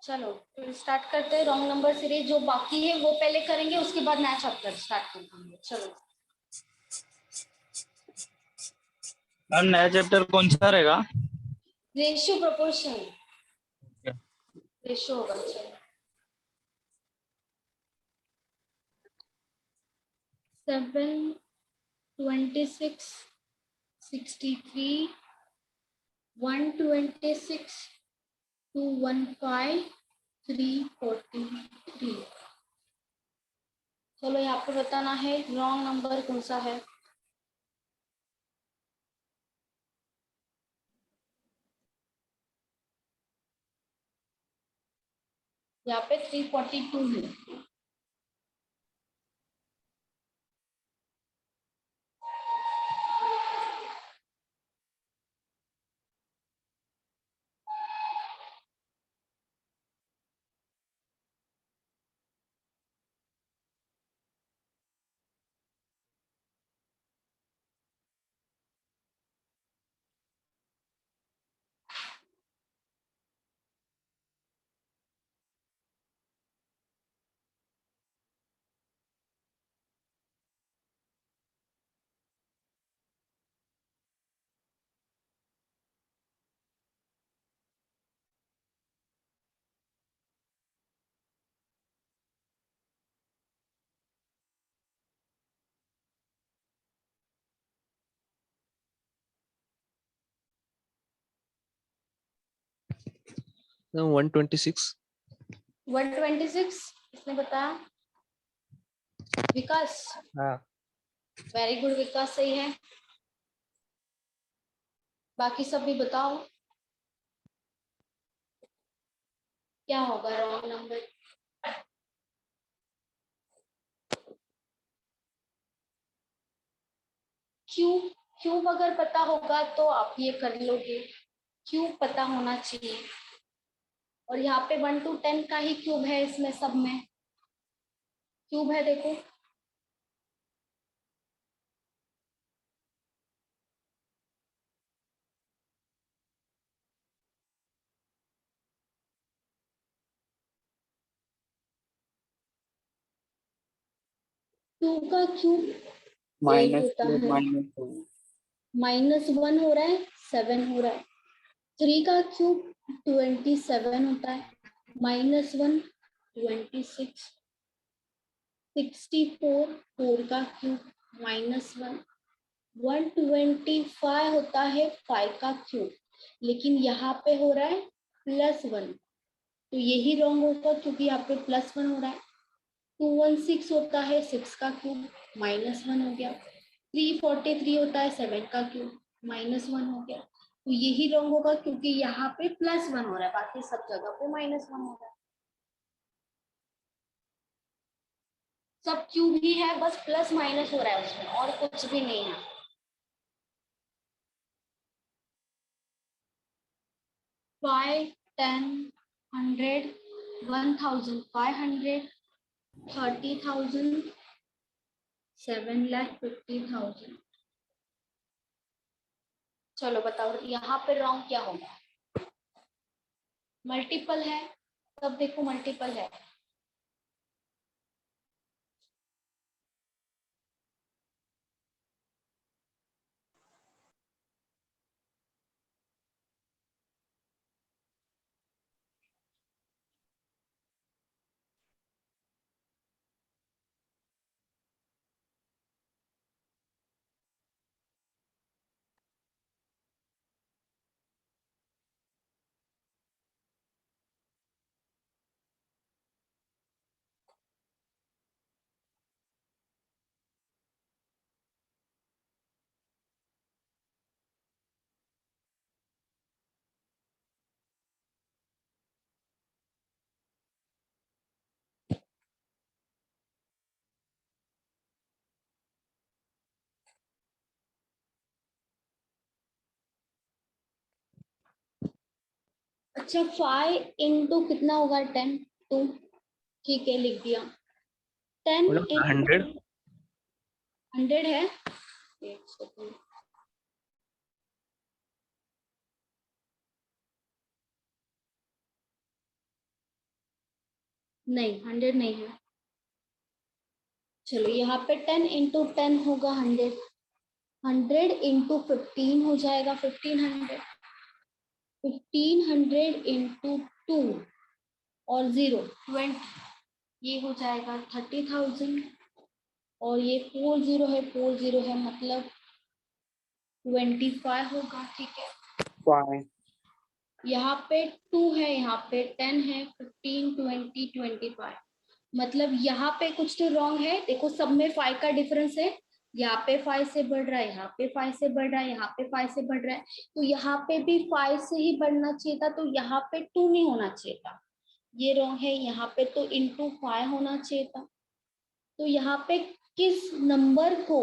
चलो फिर स्टार्ट करते हैं रॉन्ग नंबर सीरीज। जो बाकी है वो पहले करेंगे, उसके बाद नया चैप्टर स्टार्ट करेंगे। चलो मैम नया चैप्टर कौन सा रहेगा? रेशियो प्रोपोर्शन, रेशियो होगा। चलो 7, 26, 63, 126, 215, 343। चलो यहाँ पे बताना है रॉन्ग नंबर कौन सा है। यहाँ पे 342 है। No, 126. 126 किसने बताया? विकास। हाँ। वेरी गुड विकास, सही है। बाकी सब भी बताओ क्या होगा रॉन्ग नंबर। क्यूब, क्यूब अगर पता होगा तो आप ये कर लोगे, क्यूब पता होना चाहिए। और यहाँ पे 1 to 10 का ही क्यूब है, इसमें सब में क्यूब है देखो। टू का क्यूब 8 होता है, -1 हो रहा है, 7 हो रहा है। 3 का क्यूब 27 होता है, -1 26। 64 4 का क्यूब -1। 125 होता है 5 का क्यूब, लेकिन यहाँ पे हो रहा है +1, तो यही रॉन्ग होगा क्योंकि यहाँ पे +1 हो रहा है। 216 होता है 6 का क्यूब, -1 हो गया। 343 होता है 7 का क्यूब, -1 हो गया। तो यही रॉन्ग होगा क्योंकि यहाँ पे +1 हो रहा है, बाकी सब जगह पे -1 हो रहा है। सब क्यूब ही है, बस प्लस माइनस हो रहा है उसमें, और कुछ भी नहीं है। फाइव, 10, 100, 1,500, 30,000, 7,50,000। चलो बताओ यहाँ पे रॉन्ग क्या होगा। मल्टीपल है, सब देखो मल्टीपल है। अच्छा 5 इंटू कितना होगा 10, 2, ठीक है लिख दिया। 10 इंटू 100. 100 है, एक सेकंड। नहीं 100 नहीं है। चलो यहाँ पे 10 इंटू 10 होगा 100, 100 इंटू 15 हो जाएगा 1500, 1500 इंटू 2 और 0 20, ये हो जाएगा 30,000। और ये 40 है मतलब 25 होगा। ठीक है, Fine. यहाँ पे 2 है, यहाँ पे 10 है, 15 20 25, मतलब यहाँ पे कुछ तो रॉन्ग है। देखो सब में 5 का डिफरेंस है, यहाँ पे 5 से बढ़ रहा है, यहाँ पे 5 से बढ़ रहा है, यहाँ पे 5 से बढ़ रहा है, तो यहाँ पे भी 5 से ही बढ़ना चाहिए था, तो यहाँ पे 2 नहीं होना चाहिए था, ये रॉन्ग है। यहाँ पे तो इंटू 5 होना चाहिए था। तो यहाँ पे किस नंबर को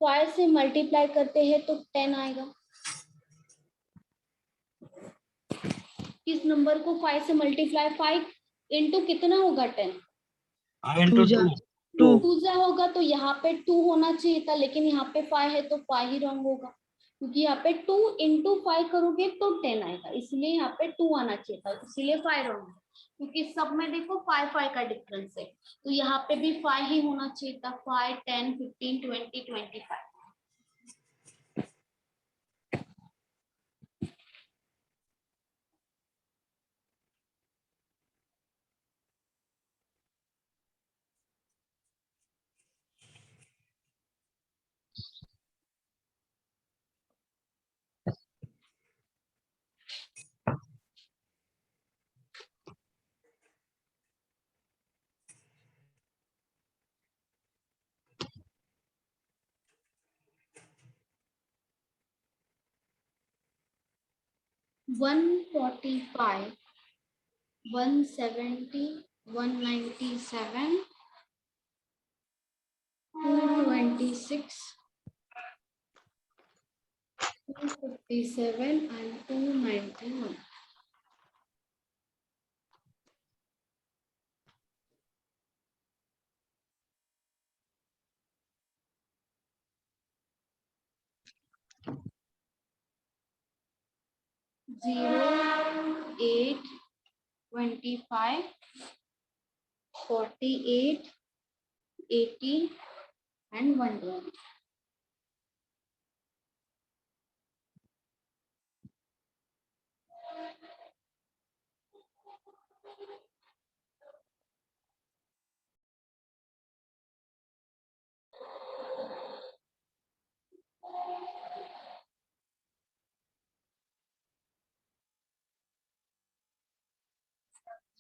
5 से मल्टीप्लाई करते हैं तो 10 आएगा। किस नंबर को 5 से मल्टीप्लाई, 5 इंटू कितना होगा 10, Into Two. 2. 2 जा होगा, तो यहाँ पे 2 होना चाहिए था, लेकिन यहाँ पे 5 है तो 5 ही रॉन्ग होगा, क्योंकि यहाँ पे 2 इंटू 5 करोगे तो 10 आएगा, इसलिए यहाँ पे 2 आना चाहिए था, इसीलिए 5 रॉन्ग है। क्योंकि सब में देखो 5 का डिफरेंस है, तो यहाँ पे भी 5 ही होना चाहिए था, 5 10 15 20 25। One 145 170 197 226 257 and 291। Zero 8 25 48 80 and 120।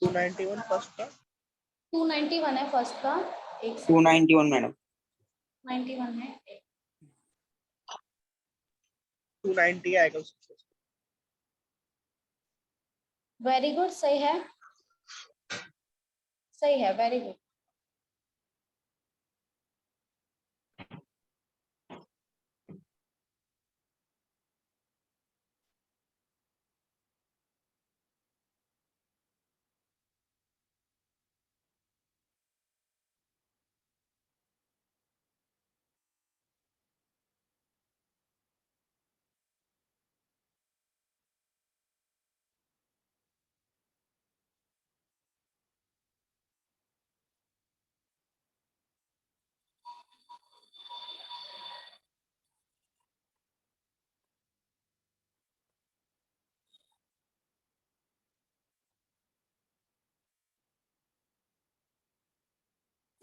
To 91 first का 291 है फर्स्ट का, एक 291 मैडम। 91 है। 290 आएगा उसका। वेरी गुड, सही है, सही है, वेरी गुड।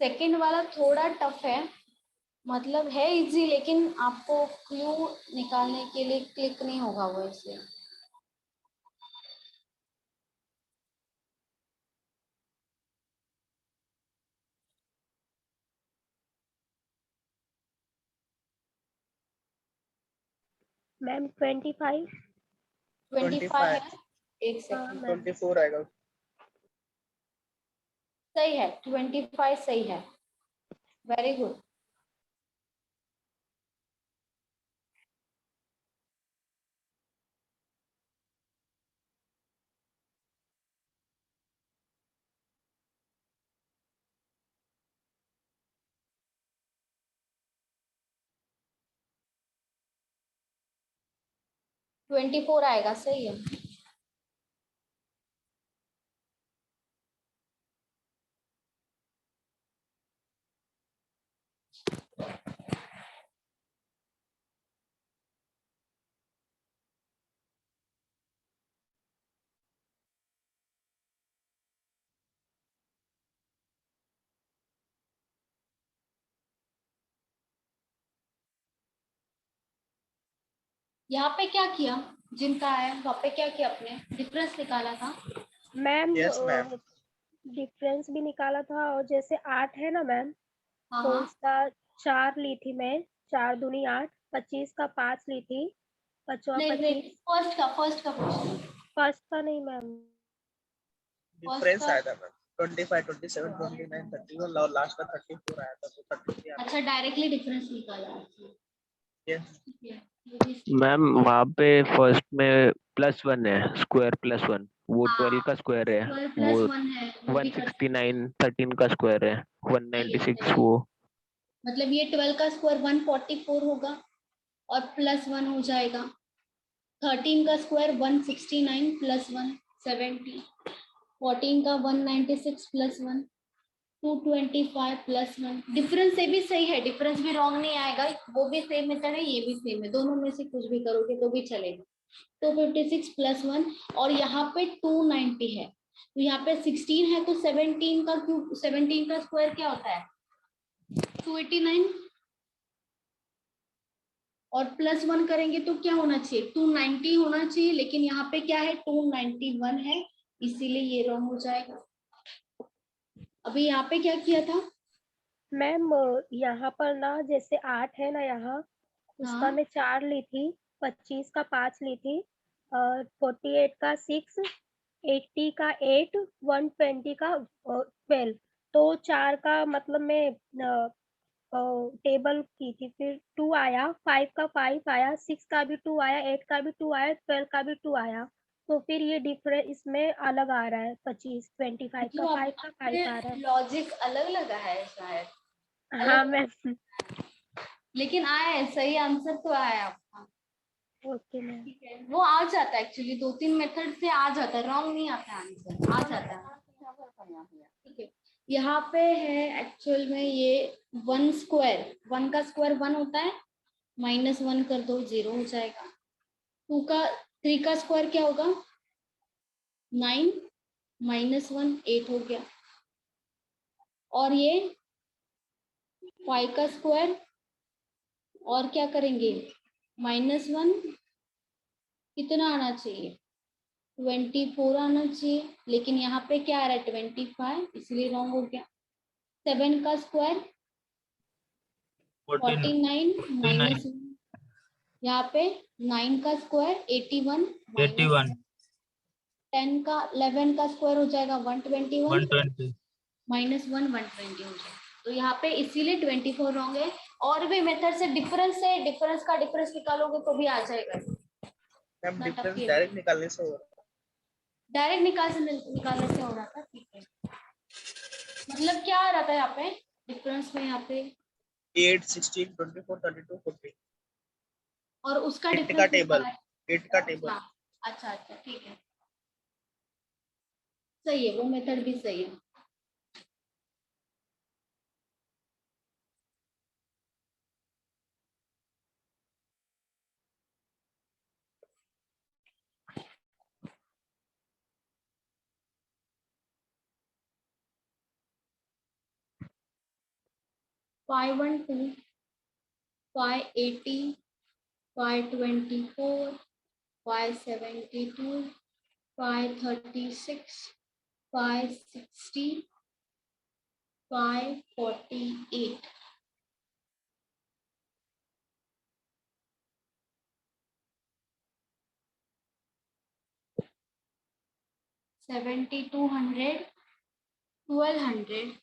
सेकंड वाला थोड़ा टफ है, मतलब है इजी, लेकिन आपको क्लू निकालने के लिए क्लिक नहीं होगा वो, इसलिए। मैम 25। 25 है, एक हाँ सेकंड, मैम। 24 आएगा। सही है, 25 सही है, वेरी गुड। ट्वेंटी फोर आएगा, सही है। यहाँ पे क्या किया, जिनका है वहाँ पे क्या किया, आपने डिफरेंस निकाला था। Ma'am Yes, ma'am. डिफरेंस भी निकाला था, और जैसे 8 है ना मैम, हाँ तो हाँ, उसका 4 ली थी मैं, 4 दूनी 8, 25 का 5 ली थी, 5वां नहीं नहीं, 25। फर्स्ट का क्वेश्चन, फर्स्ट का नहीं मैम। फर्स्ट Difference का। आया था मैम 25, 27, 29, 31 और लास्ट का 34 आया था, तो 33 आया अच्छा, डायरेक्टली डिफरेंस निकाला। था। Yes. ठीक है, वो भी ठीक है। मैम वहाँ पे फर्स्ट में +1 है, स्क्वायर +1, वो हाँ, 12 का स्क्वायर है, स्क्वायर वो प्लस वन है, वो भी कर सकते 169 13 का स्क्वायर है, हैं। सही 196 है। वो। मतलब ये 12 का स्क्वायर 144 होगा और प्लस वन हो जाएगा। 13 का स्क्वायर 169 प्लस वन 70। 14 का 196 plus one 225 plus one. Difference से भी सही है, डिफरेंस भी रॉन्ग नहीं आएगा, वो भी सेम मेथड है, ये भी सेम है, दोनों में से कुछ भी करोगे तो भी चलेगा। 256 प्लस वन, और यहाँ पे 290 है, तो यहाँ पे 16 है, तो 17 का क्यूब, 17 का स्क्वायर क्या होता है 289, और प्लस वन करेंगे तो क्या होना चाहिए 290 होना चाहिए, लेकिन यहाँ पे क्या है 291 है, इसीलिए ये रॉन्ग हो जाएगा। अभी यहाँ पे क्या किया था। मैम यहाँ पर ना जैसे 8 है ना यहाँ, उसका हाँ, मैं 4 ली थी, 25 का 5 ली थी, और 48 का 6, 80 का 8, 120 का 12। तो 4 का मतलब मैं टेबल की थी, फिर 2 आया, 5 का 5 आया, 6 का भी 2 आया, 8 का भी 2 आया, 12 का भी 2 आया। तो फिर ये डिफरेंस इसमें अलग आ रहा है, 25 का जो 5 का 5 आ रहा है। लॉजिक अलग लगा है शायद, हाँ अलग, मैम। लेकिन आया है, सही आंसर तो आया आपका। Okay ma'am. ठीक है, वो आ जाता है एक्चुअली, दो तीन मेथड से आ जाता है, रॉन्ग नहीं आता आंसर, आ जाता है। ठीक है, यहाँ पे है एक्चुअल में ये वन स्क्वायर, वन का स्क्वायर वन होता है, माइनस वन कर दो 0 हो जाएगा। 3 का स्क्वायर क्या होगा 9, माइनस वन 8 हो गया। और ये 5 का स्क्वायर, और क्या करेंगे -1, कितना आना चाहिए 24 आना चाहिए, लेकिन यहाँ पे क्या आ रहा है 25, इसलिए रॉन्ग हो गया। 7 का स्क्वायर 49 49 माइनस, यहाँ पे 9 का स्क्वायर 81 माइनस 81 10 का 11 का स्क्वायर हो जाएगा 121 120 -1 120 हो जाएगा। तो यहाँ पे इसीलिए 24 रॉन्ग है। और भी मेथड से डिफरेंस का डिफरेंस निकालोगे तो भी आ जाएगा। मैम इतना टफ डिफरेंस ये डायरेक्ट निकालने से हो रहा डायरेक्ट निकालने से हो रहा था। ठीक है, मतलब क्या आ रहा था यहाँ पे डिफरेंस में, यहाँ पे है। 8, 16, 24, 32, 40। और उसका 8 का डिफरेंस टेबल, निकाला है। 8 का टेबल। अच्छा अच्छा अच्छा, ठीक है, सही है, वो मेथड भी सही है। Five one two, 580, 524, 572, 536, 560, 548। 7200, 1200,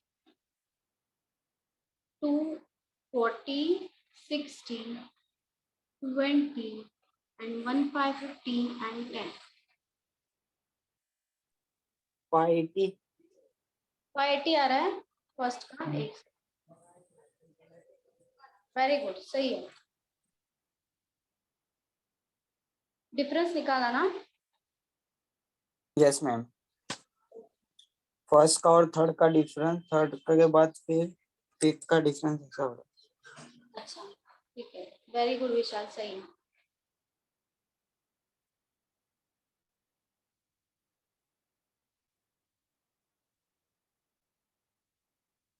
240, 60, 20 and 1550 and 10। 580। 580 आ रहा है फर्स्ट का एक। वेरी गुड, सही है। डिफरेंस निकाला ना। यस मैम, फर्स्ट का और थर्ड का डिफरेंस, थर्ड के बाद फिर फिफ्थ का डिफरेंस ऐसा हो रहा अच्छा, ठीक है, वेरी गुड विशाल, सही है।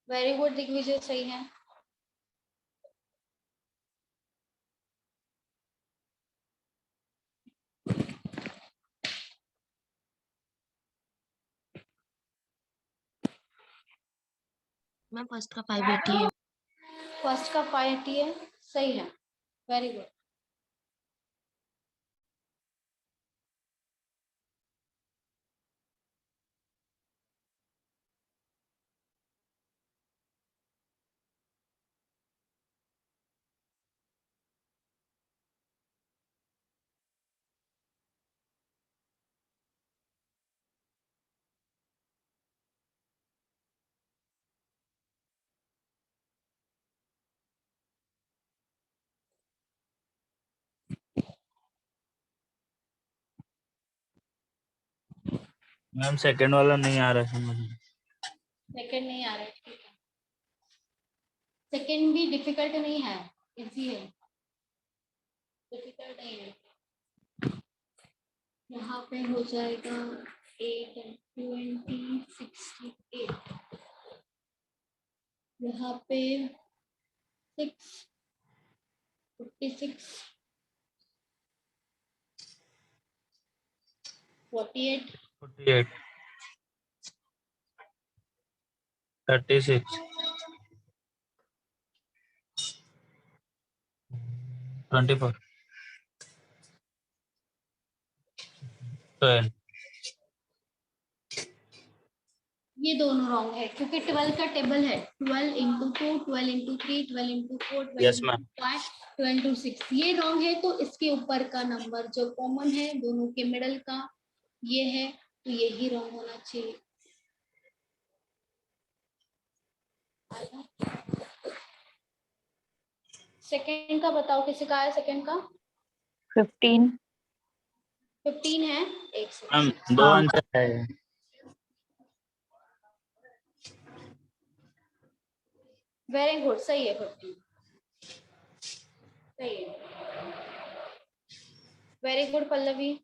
वेरी गुड दिग्विजय, सही है। मैम फर्स्ट का 580 है। फर्स्ट का 580 है, सही है, वेरी गुड। मैम सेकंड वाला नहीं आ रहा है समझ में। सेकंड नहीं आ रहा है, ठीक है। सेकंड भी डिफिकल्ट नहीं है, इजी है, डिफिकल्ट नहीं है। यहाँ पे हो जाएगा 8 and 20 68, यहाँ पे 6 56 48 48 36 24 12। ये दोनों रॉन्ग है क्योंकि 12 का टेबल है, 12 into 2, 12 into 3, 12 into 4, 12 Yes, into ma'am. 5, 12 into 6, ये रॉन्ग है। तो इसके ऊपर का नंबर जो कॉमन है दोनों के मिडल का ये है, तो यही रॉन्ग होना चाहिए। सेकंड का बताओ, किसी का है सेकंड का? 15। 15 है, एक मैम सेकंड। 2 हाँ। आंसर है। वेरी गुड, सही है 15, सही है, वेरी गुड पल्लवी।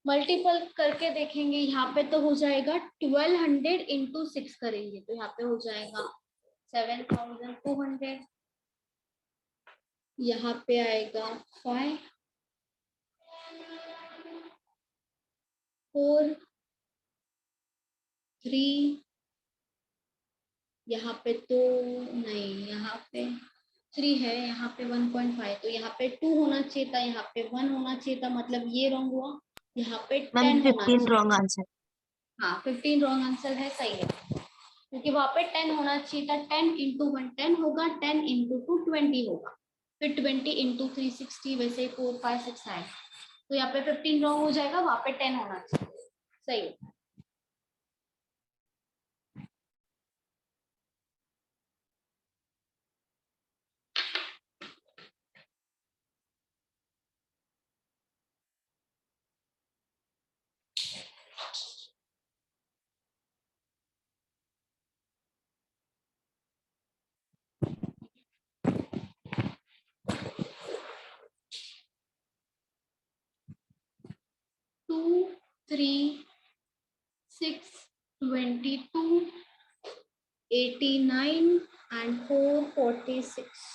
मल्टीपल करके देखेंगे, यहाँ पे तो हो जाएगा 1200 इंटू 6 करेंगे तो यहाँ पे हो जाएगा 7200, यहाँ पे आएगा 5 4 3, यहाँ पे तो नहीं, यहाँ पे 3 है, यहाँ पे 1.5, तो यहाँ पे 2 होना चाहिए था, यहाँ पे 1 होना चाहिए था, मतलब ये रॉन्ग हुआ। यहाँ पे मैम 10 होना 15 चाहिए। Wrong answer. हाँ 15 रॉन्ग आंसर है, सही है, क्योंकि वहां पे 10 होना चाहिए था। 10 इंटू 1 10 होगा, 10 इंटू 2 20 होगा, फिर 20 इंटू 360, वैसे 4 5 6 है, तो यहाँ पे 15 रॉन्ग हो जाएगा, वहां पे 10 होना चाहिए, सही है। To 3 6 22 89 and 4 46।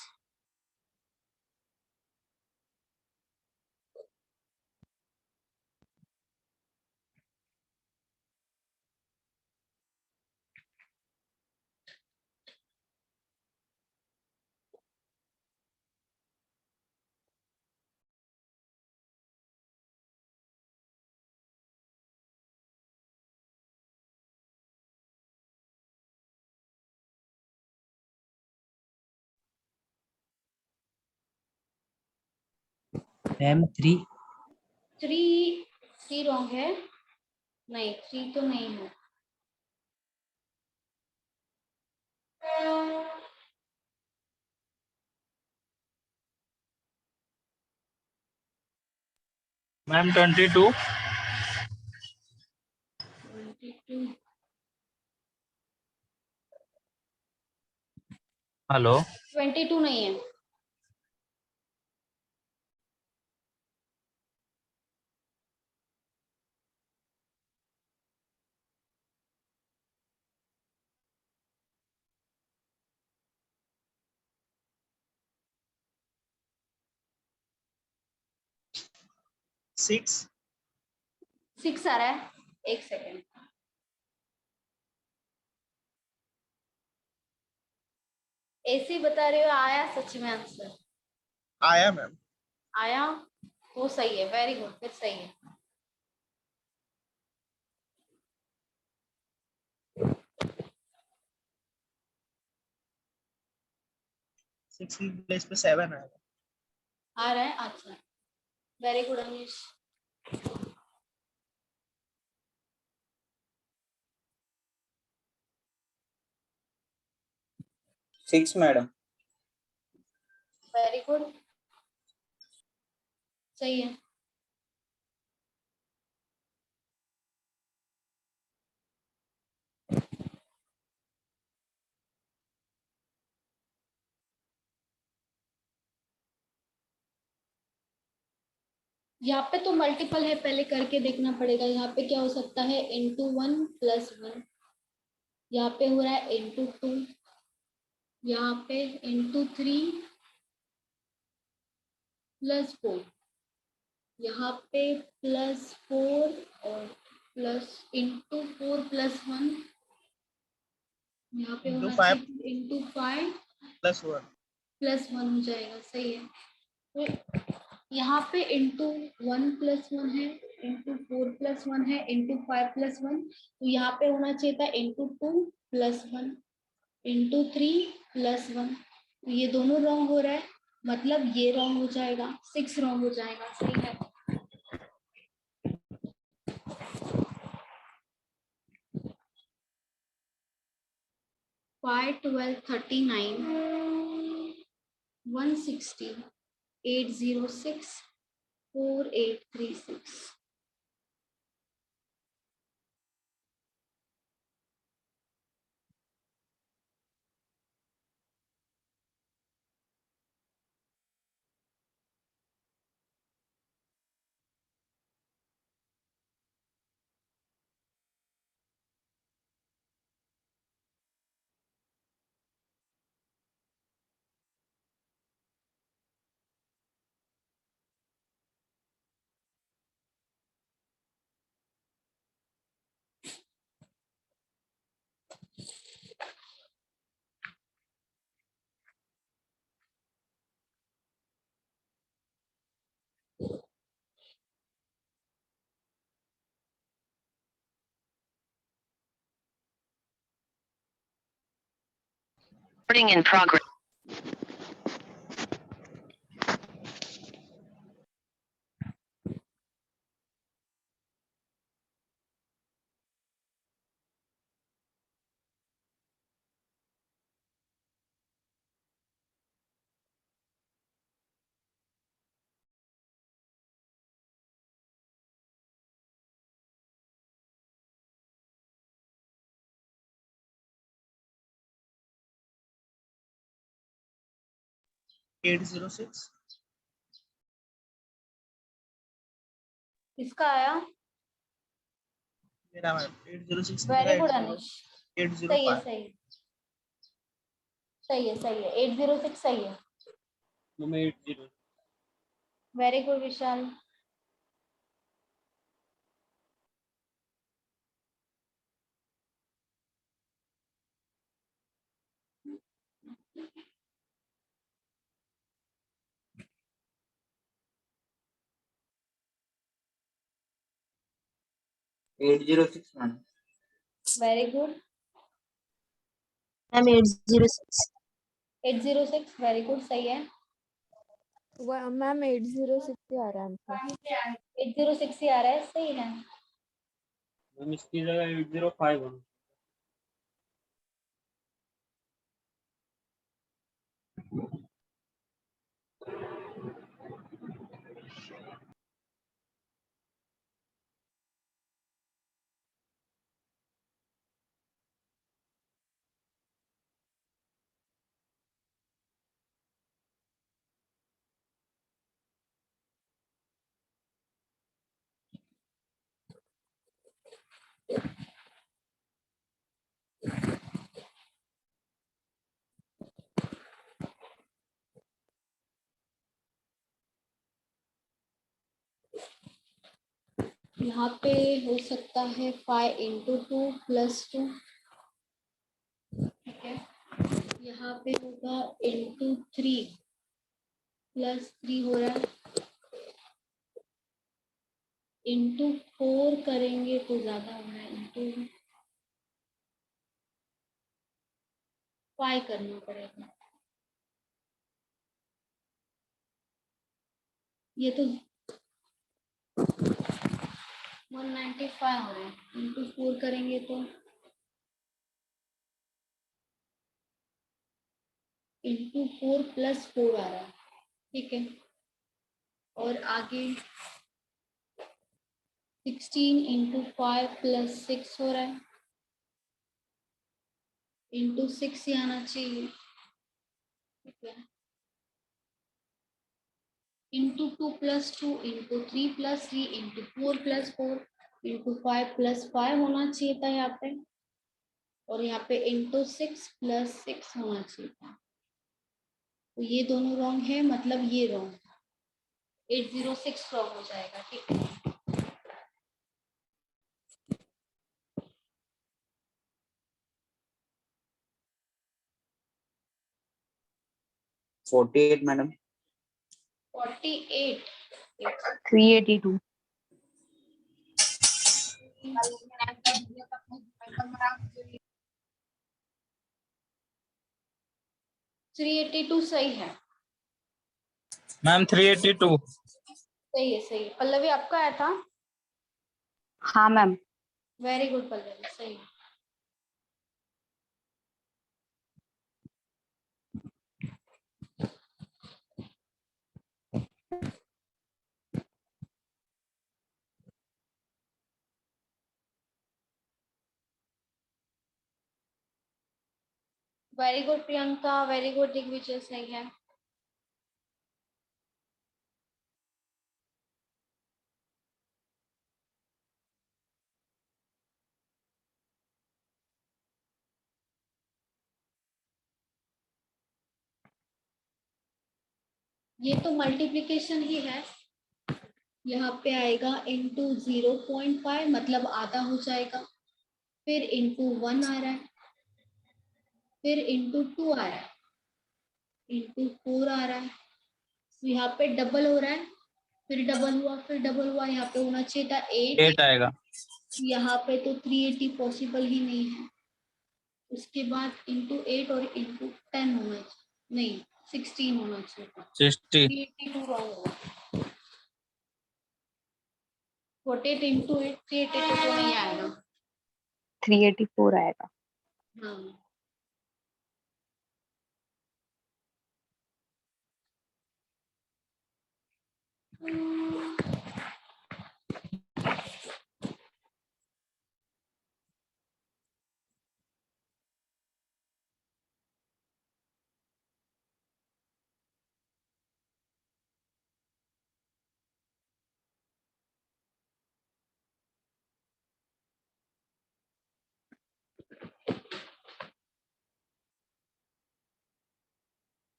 मैम 3। 3 रॉन्ग है, नहीं 3 तो नहीं है। मैम 22। 22 हेलो 22 नहीं है। 6 6 आ रहा है, एक सेकेंड। ऐसे ही बता रहे हो, आया सच में आंसर? आया मैम। आया तो सही है, वेरी गुड, फिर सही है। 6 की प्लेस पे 7 आएगा। आ रहा है, अच्छा, very good Anish. Six madam. Very good, सही है। यहाँ पे तो मल्टीपल है, पहले करके देखना पड़ेगा। यहाँ पे क्या हो सकता है, इंटू 1 प्लस 1, यहाँ पे हो रहा है इंटू 2, यहाँ पे इंटू 3 प्लस 4, यहाँ पे प्लस 4 और प्लस इंटू 4 प्लस 1, यहाँ पे इंटू होना 5 6 इंटू 5 प्लस 1। प्लस 1 हो जाएगा, सही है। तो यहाँ पे इंटू 1 प्लस 1 है, इंटू 4 प्लस 1 है, इंटू 5 प्लस 1, तो यहाँ पे होना चाहिए था इंटू 2 प्लस 1, इंटू 3 प्लस 1। तो ये दोनों रॉन्ग हो रहा है, मतलब ये रॉन्ग हो जाएगा, 6 रॉन्ग हो जाएगा, सही है। 5 12 39 160 806 4836। Recording in progress. Eight zero six किसका आया? मेरा मैम 806 वेरी मेरा गुड अनिश, 805 सही है, सही है, सही है, सही है, 806 सही है। Mummy 80। Very good Vishal. Eight zero six madam. Very good. I'm 806. 806 very good, सही है। मैम 806 ही आ रहा है हमको। 806 ही आ रहा है, सही है। मैम इसकी जगह 805 होना। यहाँ पे हो सकता है 5 into 2 plus 2, ठीक है। यहाँ पे होगा into 3 plus 3 हो रहा है, into 4 करेंगे तो ज्यादा हो रहा है, into 5 करना पड़ेगा। ये तो 195 हो रहा है, into 4 करेंगे तो into 4 plus 4 आ रहा है, ठीक है। और आगे 16 into 5 plus 6 हो रहा है, into 6 ही आना चाहिए, ठीक है। into 2 plus 2 into 3 plus 3 into 4 plus 4 into 5 plus 5 होना चाहिए था यहाँ पे, और यहाँ पे into 6 plus 6 होना चाहिए था। तो ये दोनों रॉन्ग है, मतलब ये रॉन्ग है, 806 रॉन्ग हो जाएगा, ठीक है। मैडम 48 382. 382 सही है, मैम 382। सही है, सही है। पल्लवी आपका आया था? हाँ मैम. वेरी गुड पल्लवी, सही है। Very good Priyanka, very good Digvijay, सही है। ये तो मल्टीप्लिकेशन ही है, यहाँ पे आएगा into 0.5 मतलब आधा हो जाएगा, फिर into 1 आ रहा है, फिर into 2 आ रहा है, into 4 आ रहा है, तो यहाँ पे डबल हो रहा है, फिर डबल हुआ, फिर डबल हुआ, यहाँ पे होना चाहिए था 8 आएगा। यहाँ पे तो 380 पॉसिबल ही नहीं है। उसके बाद into 8 और into 10 होना चाहिए, नहीं 16 होना चाहिए था, 60। 382 रॉन्ग हुआ। 48 into 8 382 तो नहीं आएगा। 384 आएगा. हाँ,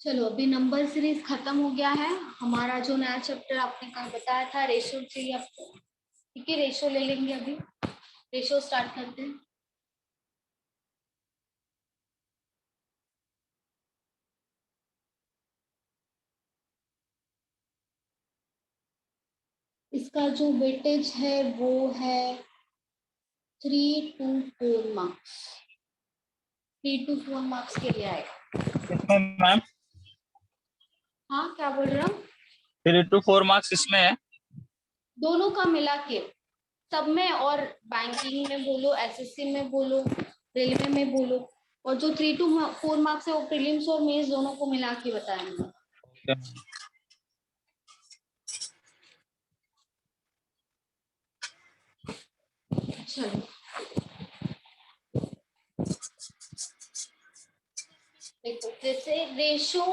चलो अभी नंबर सीरीज खत्म हो गया है। हमारा जो नया चैप्टर आपने कल बताया था रेशो चाहिए आपको, ठीक है। रेशो ले लेंगे, अभी रेशो स्टार्ट करते हैं। इसका जो वेटेज है वो है 3 to 4 मार्क्स, 3 to 4 मार्क्स के लिए आएगा। कितने मैम? हाँ क्या बोल रहा हूँ? 3 to 4 मार्क्स इसमें है? दोनों का मिला के सब में, और बैंकिंग में बोलो, एसएससी में बोलो, रेलवे में बोलो, और जो 3 to 4 मार्क्स है वो प्रीलिम्स और मेंस दोनों को मिला के बताएंगे। चलो देखो, जैसे रेशो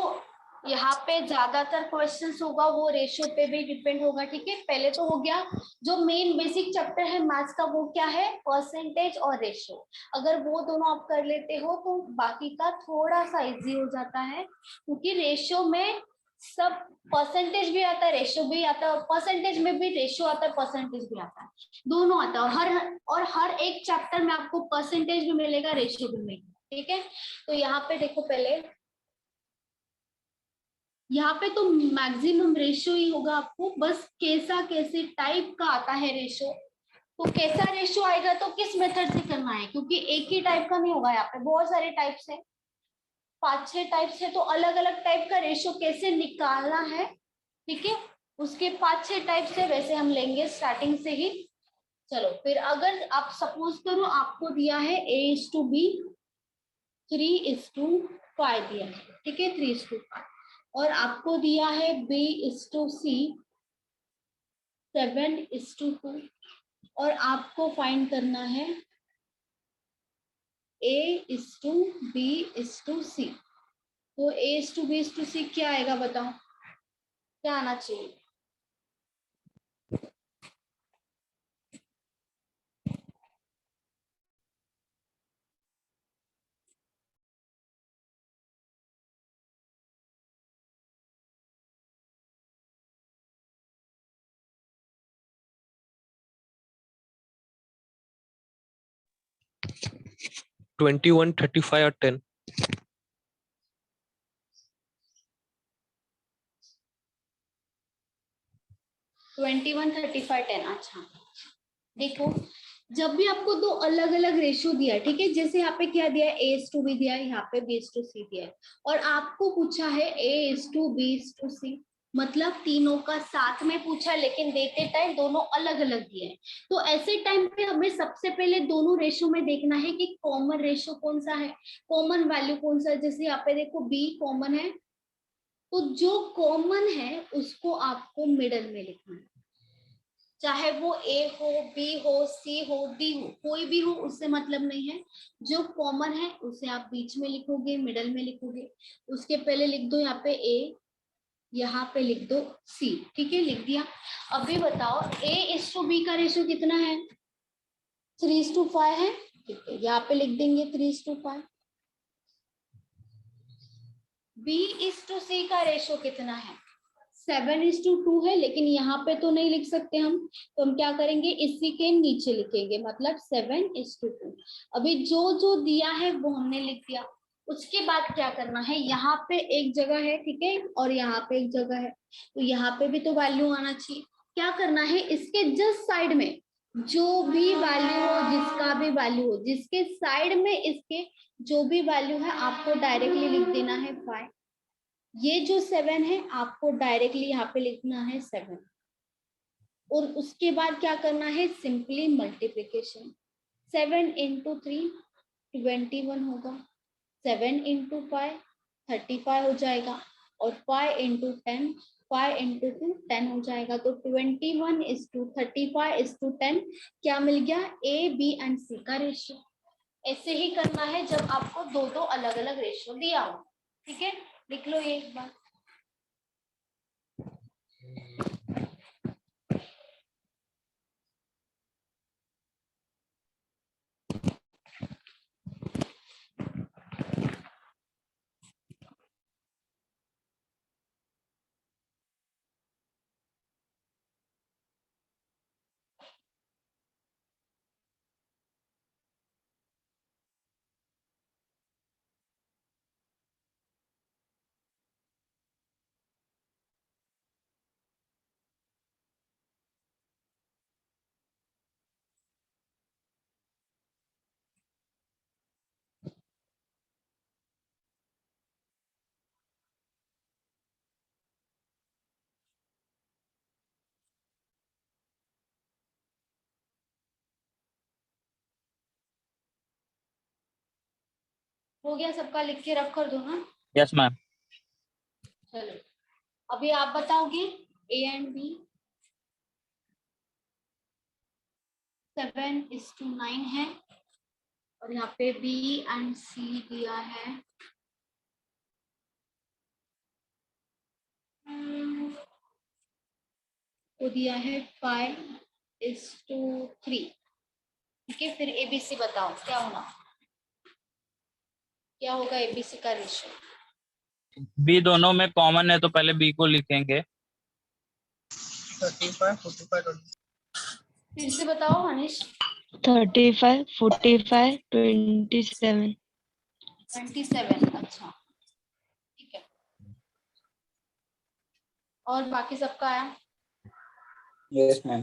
यहाँ पे ज्यादातर क्वेश्चंस होगा वो रेशो पे भी डिपेंड होगा, ठीक है। पहले तो हो गया जो मेन बेसिक चैप्टर है मैथ्स का, वो क्या है, परसेंटेज और रेशो। अगर वो दोनों आप कर लेते हो तो बाकी का थोड़ा सा इजी हो जाता है, क्योंकि रेशो में सब परसेंटेज भी आता है, रेशियो भी आता है, परसेंटेज में भी रेशियो आता है, परसेंटेज भी आता है, दोनों आता है। और हर एक चैप्टर में आपको परसेंटेज भी मिलेगा, रेशियो भी मिलेगा, ठीक है। तो यहाँ पे देखो, पहले यहाँ पे तो मैक्सिमम रेशियो ही होगा आपको, बस कैसे टाइप का आता है रेशियो। तो कैसा रेशियो आएगा तो किस मेथड से करना है, क्योंकि एक ही टाइप का नहीं होगा, यहाँ पे बहुत सारे टाइप्स है, 5-6 टाइप्स है, तो अलग अलग टाइप का रेशियो कैसे निकालना है, ठीक है, उसके 5-6 टाइप्स है, वैसे हम लेंगे स्टार्टिंग से ही। चलो फिर, अगर आप सपोज करो आपको दिया है A:B 3:5 दिया है, ठीक है, 3:5, और आपको दिया है B:C 7:2, और आपको फाइंड करना है A:B:C। तो A:B:C क्या आएगा बताओ, क्या आना चाहिए? ट्वेंटी 35 और 10। 21, 35, 10। अच्छा देखो, जब भी आपको दो अलग अलग रेशियो दिया है, ठीक है, जैसे यहाँ पे क्या दिया है, A:B दिया है, यहाँ पे B:C दिया है, और आपको पूछा है A:B:C, मतलब तीनों का साथ में पूछा, लेकिन देते टाइम दोनों अलग अलग दिए हैं। तो ऐसे टाइम पे हमें सबसे पहले दोनों रेशियो में देखना है कि कॉमन रेशियो कौन सा है, कॉमन वैल्यू कौन सा है। जैसे यहाँ पे देखो B कॉमन है, तो जो कॉमन है उसको आपको मिडल में लिखना है, चाहे वो A हो, B हो, C हो, D हो, कोई भी हो, उससे मतलब नहीं है। जो कॉमन है उसे आप बीच में लिखोगे, मिडल में लिखोगे। उसके पहले लिख दो यहाँ पे A, यहाँ पे लिख दो C, ठीक है, लिख दिया। अभी बताओ A:B का रेशियो कितना है, 3:5 है, ठीक है, यहाँ पे लिख देंगे 3:5। B:C का रेशियो कितना है, 7:2 है, लेकिन यहाँ पे तो नहीं लिख सकते हम, तो हम क्या करेंगे, इसी के नीचे लिखेंगे, मतलब 7:2। अभी जो जो दिया है वो हमने लिख दिया। उसके बाद क्या करना है, यहाँ पे एक जगह है, ठीक है, और यहाँ पे एक जगह है, तो यहाँ पे भी तो वैल्यू आना चाहिए। क्या करना है, इसके जस्ट साइड में जो भी वैल्यू हो, जिसका भी वैल्यू हो, जिसके साइड में इसके जो भी वैल्यू है, आपको डायरेक्टली लिख देना है 5। ये जो 7 है आपको डायरेक्टली यहाँ पे लिखना है 7, और उसके बाद क्या करना है, सिंपली मल्टीप्लीकेशन। 7 × 3 21 होगा, 7 × 5 35 हो जाएगा, और 5 × 10 5 × 2 10 हो जाएगा। तो 21:35:10 क्या मिल गया, A, B एंड C का रेशियो। ऐसे ही करना है जब आपको दो दो अलग अलग रेशियो दिया हो, ठीक है, लिख लो ये एक बार। हो गया सबका, लिख के रख कर दो ना। Yes ma'am. चलो अभी आप बताओगे A एंड B। 7:9 है, और यहाँ पे B एंड C दिया है, वो दिया है 5:3, ठीक है। फिर ABC बताओ क्या होगा, क्या होगा ABC का रेशियो। बी दोनों में कॉमन है तो पहले बी को लिखेंगे। 35 45 20। फिर से बताओ अनिश। 35 45 27 27, अच्छा ठीक है। और बाकी सबका आया? Yes ma'am.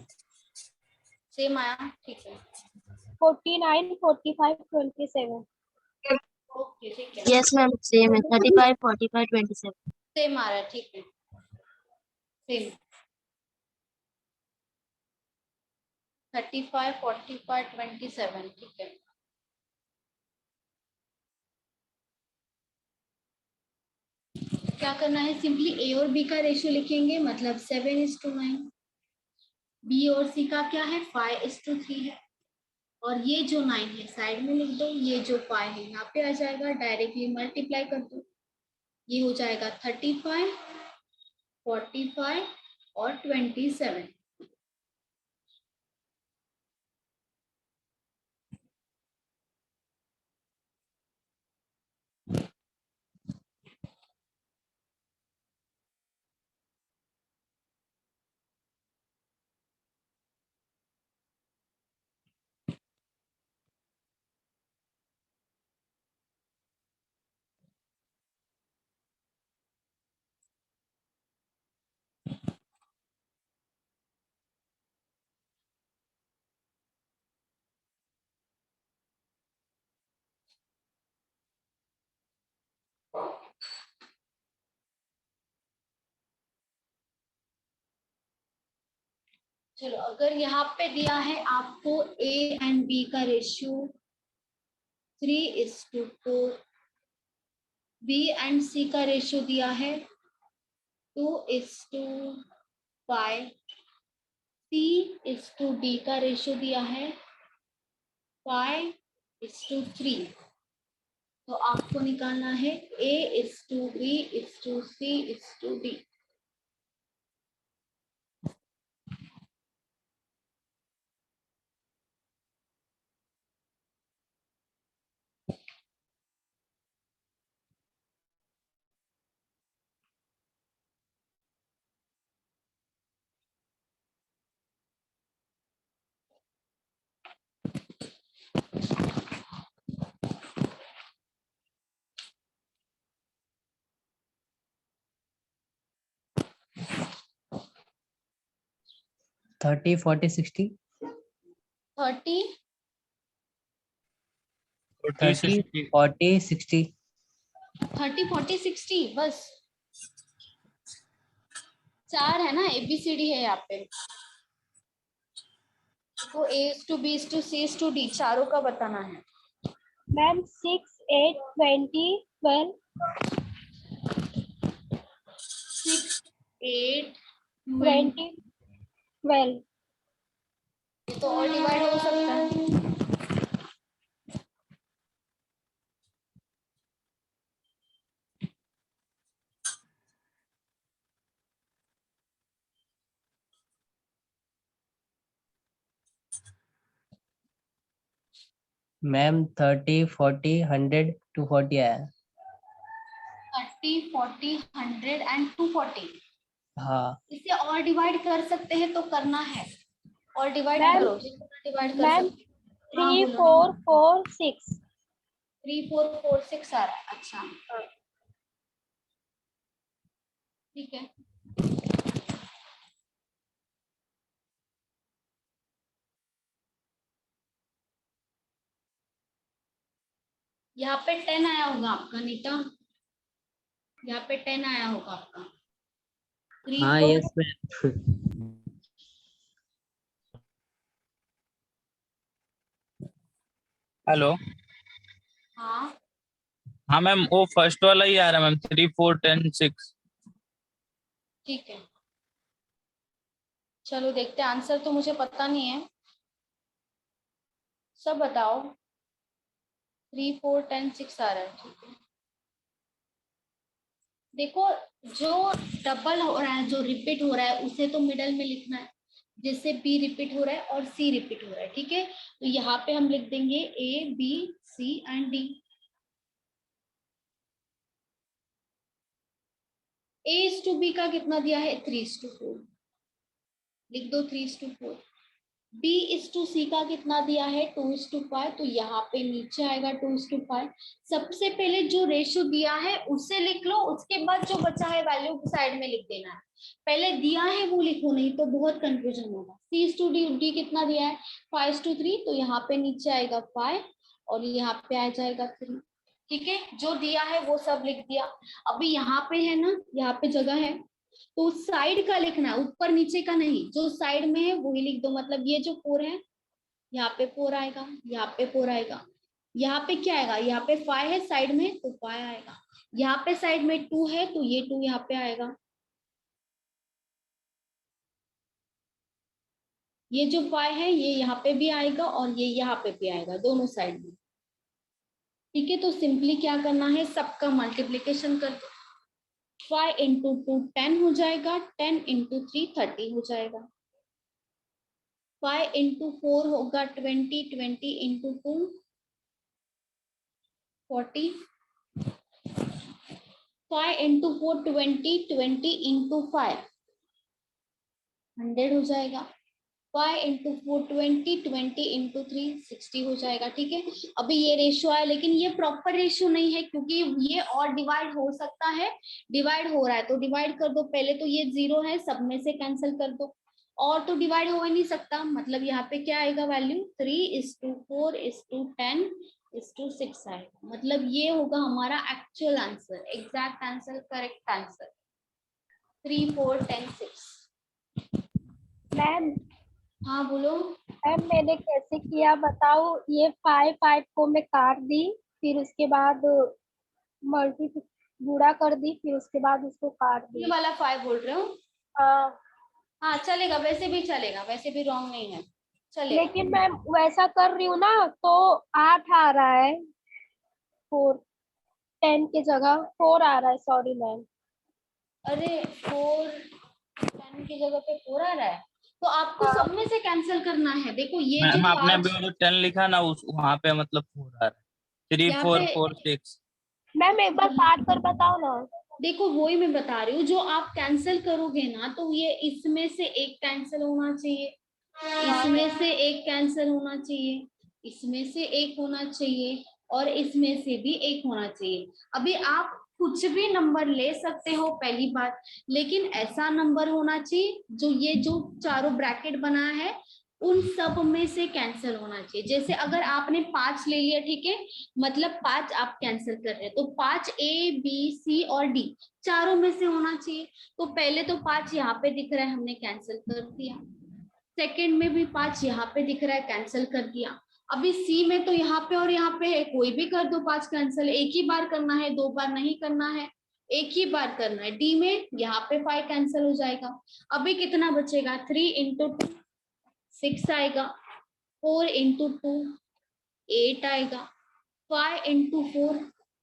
सेम आया, ठीक है। 49 45 27 ओके ठीक है, Yes, ma'am. Same है 35 45 27. सेम आ रहा है, ठीक है सेम। 35 45 27, ठीक है। क्या करना है, सिंपली ए और बी का रेशियो लिखेंगे, मतलब 7:9। बी और सी का क्या है, 5:3 है। और ये जो 9 है साइड में लिख दो, ये जो 5 है यहाँ पे आ जाएगा, डायरेक्टली मल्टीप्लाई कर दो। ये हो जाएगा 35 45 और 27। चलो, अगर यहाँ पे दिया है आपको ए एंड बी का रेशियो 3:4, बी एंड सी का रेशियो दिया है 2:5, C/D का रेशियो दिया है 5:3। तो आपको निकालना है A/B/C/D। थर्टी 40 60 30 30 60 40 60 30 40 60 बस 4 है ना, ABCD है यहाँ पे, तो A/B/C/D चारों का बताना है। मैम 6 8 20 12 6 8 20 12 ये तो और डिवाइड हो सकता है। मैम 30 40 100 240 आया। 30 40 100 एंड 240। हाँ इसे और डिवाइड कर सकते हैं तो करना है, और डिवाइड मैम करो जितना डिवाइड कर मैम सकते हैं। हाँ 3 बोलो। 4 4 6 3 4 4 6 आ रहा है, अच्छा ठीक है। यहाँ पे 10 आया होगा आपका नीता, यहाँ पे 10 आया होगा आपका। 3 हाँ 4 यस मैम। हेलो। हाँ हाँ मैम, वो फर्स्ट वाला ही आ रहा है मैम, 3 4 10 6। ठीक है, चलो देखते हैं। आंसर तो मुझे पता नहीं है, सब बताओ। 3 4 10 6 आ रहा है, ठीक है। देखो, जो डबल हो रहा है, जो रिपीट हो रहा है, उसे तो मिडल में लिखना है। जैसे बी रिपीट हो रहा है और सी रिपीट हो रहा है, ठीक है, तो यहाँ पे हम लिख देंगे A B C and D। A:B का कितना दिया है 3:4, लिख दो 3:4। B:C का कितना दिया है 2:5, तो यहाँ पे नीचे आएगा 2:5। सबसे पहले जो रेशियो दिया है उसे लिख लो, उसके बाद जो बचा है वैल्यू साइड में लिख देना है। पहले दिया है वो लिखो, नहीं तो बहुत कंफ्यूजन होगा। C:D कितना दिया है 5:3, तो यहाँ पे नीचे आएगा 5 और यहाँ पे आ जाएगा 3। ठीक है, जो दिया है वो सब लिख दिया। अभी यहाँ पे है ना, यहाँ पे जगह है, तो साइड का लिखना, ऊपर नीचे का नहीं, जो साइड में है वही लिख दो। मतलब ये जो 4 है, यहाँ पे 4 आएगा, यहाँ पे 4 आएगा, यहाँ पे क्या आएगा, यहाँ पे 5 है साइड में तो 5 आएगा, यहाँ पे साइड में 2 है तो ये 2 यहाँ पे आएगा, ये जो 5 है ये यहाँ पे भी आएगा और ये यहाँ पे भी आएगा, दोनों साइड में। ठीक है, तो सिंपली क्या करना है, सबका मल्टीप्लीकेशन कर दो। 5 × 2 10 हो जाएगा, 10 × 3 30 हो जाएगा। 5 × 4 होगा 20, 20 × 2 40, 5 × 4 20, 20 × 5 100 हो जाएगा। 5 × 4 20, 20 × 3 60 हो जाएगा। ठीक है, अभी ये रेशियो है, लेकिन ये प्रॉपर रेशियो नहीं है क्योंकि ये और डिवाइड हो सकता है, डिवाइड हो रहा है तो डिवाइड कर दो। पहले तो ये 0 है, सब में से कैंसिल कर दो, और तो डिवाइड हो ही नहीं सकता। मतलब यहाँ पे क्या आएगा वैल्यू 3:4:10:6 आएगा। मतलब ये होगा हमारा actual answer, exact answer, correct answer 3 4 10 6। Ma'am हाँ बोलो। मैम मैंने कैसे किया बताओ, ये 5 को मैं काट दी, फिर उसके बाद मल्टी गुणा कर दी, फिर उसके बाद उसको काट ये दी। वाला 5 बोल रहे हो? हाँ हाँ चलेगा, वैसे भी चलेगा, वैसे भी रॉन्ग नहीं है, चलेगा। लेकिन मैं वैसा कर रही हूँ ना तो 8 आ रहा है, 4 10 की जगह 4 आ रहा है, सॉरी मैम। अरे 4 10 की जगह पे 4 आ रहा है, तो आपको हाँ सब में से कैंसिल करना है। देखो ये जो मैम आपने 5 अभी वो जो 10 लिखा ना उस वहां पे मतलब 4 आ रहा है, 3 यहाँ 4 पे, 4 6। मैम एक बार काट कर बताओ ना। देखो वही मैं बता रही हूँ, जो आप कैंसिल करोगे ना तो ये इसमें से एक कैंसिल होना चाहिए, इसमें से एक कैंसिल होना चाहिए, इसमें से एक होना चाहिए और इसमें से भी एक होना चाहिए। अभी आप कुछ भी नंबर ले सकते हो पहली बात, लेकिन ऐसा नंबर होना चाहिए जो ये जो चारों ब्रैकेट बना है उन सब में से कैंसिल होना चाहिए। जैसे अगर आपने 5 ले लिया, ठीक है, मतलब 5 आप कैंसिल कर रहे हैं, तो 5 A B C और D चारों में से होना चाहिए। तो पहले तो 5 यहाँ पे दिख रहा है, हमने कैंसिल कर दिया। सेकंड में भी 5 यहाँ पे दिख रहा है, कैंसिल कर दिया। अभी C में तो यहाँ पे और यहाँ पे है, कोई भी कर दो 5 कैंसिल, एक ही बार करना है, 2 बार नहीं करना है, एक ही बार करना है। D में यहाँ पे 5 कैंसिल हो जाएगा। अभी कितना बचेगा, 3 × 2 6 आएगा, 4 × 2 8 आएगा, 5 × 4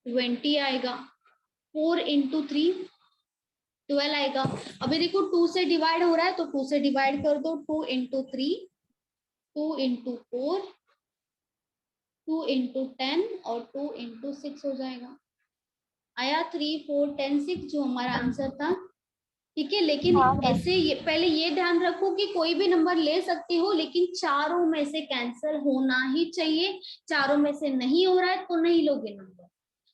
20 आएगा, 4 × 3 12 आएगा। अभी देखो 2 से डिवाइड हो रहा है तो 2 से डिवाइड कर दो, 2 × 3 2 × 4 2 × 10 और 2 × 6 हो जाएगा। आया 3 4 10 6 जो हमारा आंसर था। ठीक है, लेकिन हाँ मैम। ऐसे पहले ये ध्यान रखो कि कोई भी नंबर ले सकती हो, लेकिन चारों में से कैंसिल होना ही चाहिए। चारों में से नहीं हो रहा है तो नहीं लोगे नंबर,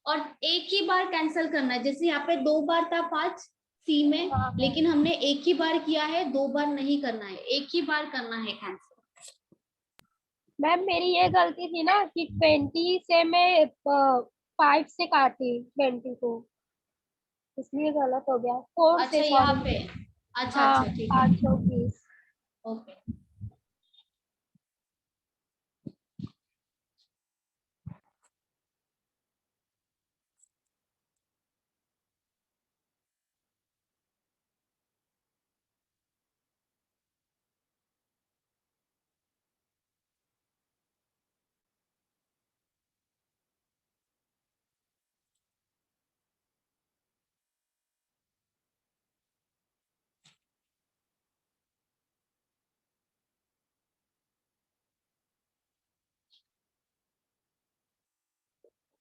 और एक ही बार कैंसिल करना है। जैसे यहाँ पे 2 बार था 5 C में, हाँ मैम। लेकिन हमने एक ही बार किया है, 2 बार नहीं करना है, एक ही बार करना है कैंसिल। मैम मेरी ये गलती थी ना कि 20 से मैं 5 से काटी 20 को, इसलिए गलत हो गया, 4 अच्छा से, यहाँ सॉरी। पे, अच्छा हाँ अच्छा ठीक है, 820। ओके।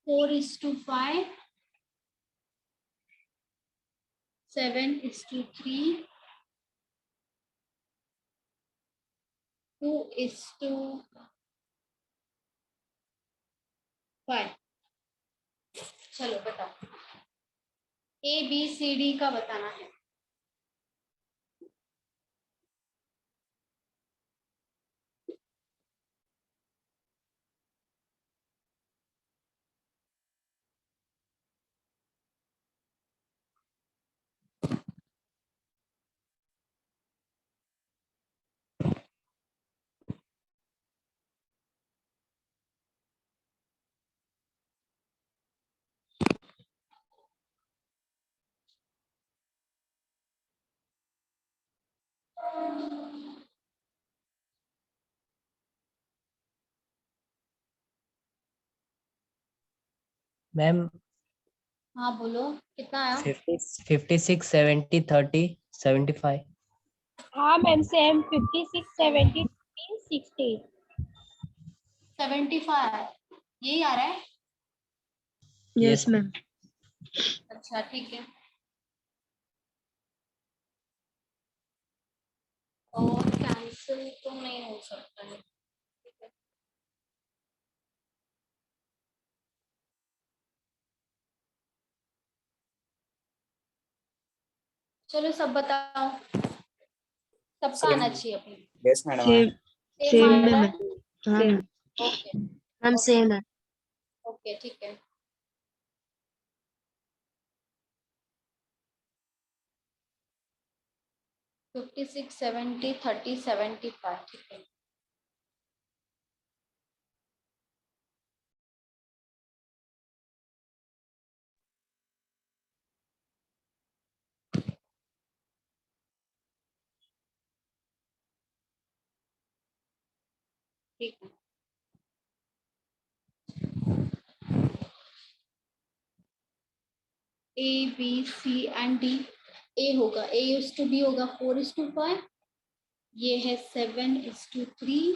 Four is to 5 7:3, 2:5। चलो बताओ, ABCD का बताना है। मैम हाँ बोलो, कितना आया? 56 70 30 75। हाँ मैम सेम 56 70 60। 75 यही आ रहा है? Yes ma'am. अच्छा ठीक है। और कैंसिल तो नहीं हो सकता है। ठीक है। चलो सब बताओ, सबका आना चाहिए अपनी। Yes madam. सेम आ रहा है? सेम ओके मैम सेम है। ओके ठीक है। फिफ्टी 56 70 30 75। ठीक है। ठीक है। A, B, C and D। A होगा, A:B होगा 4:5। ये है 7:3,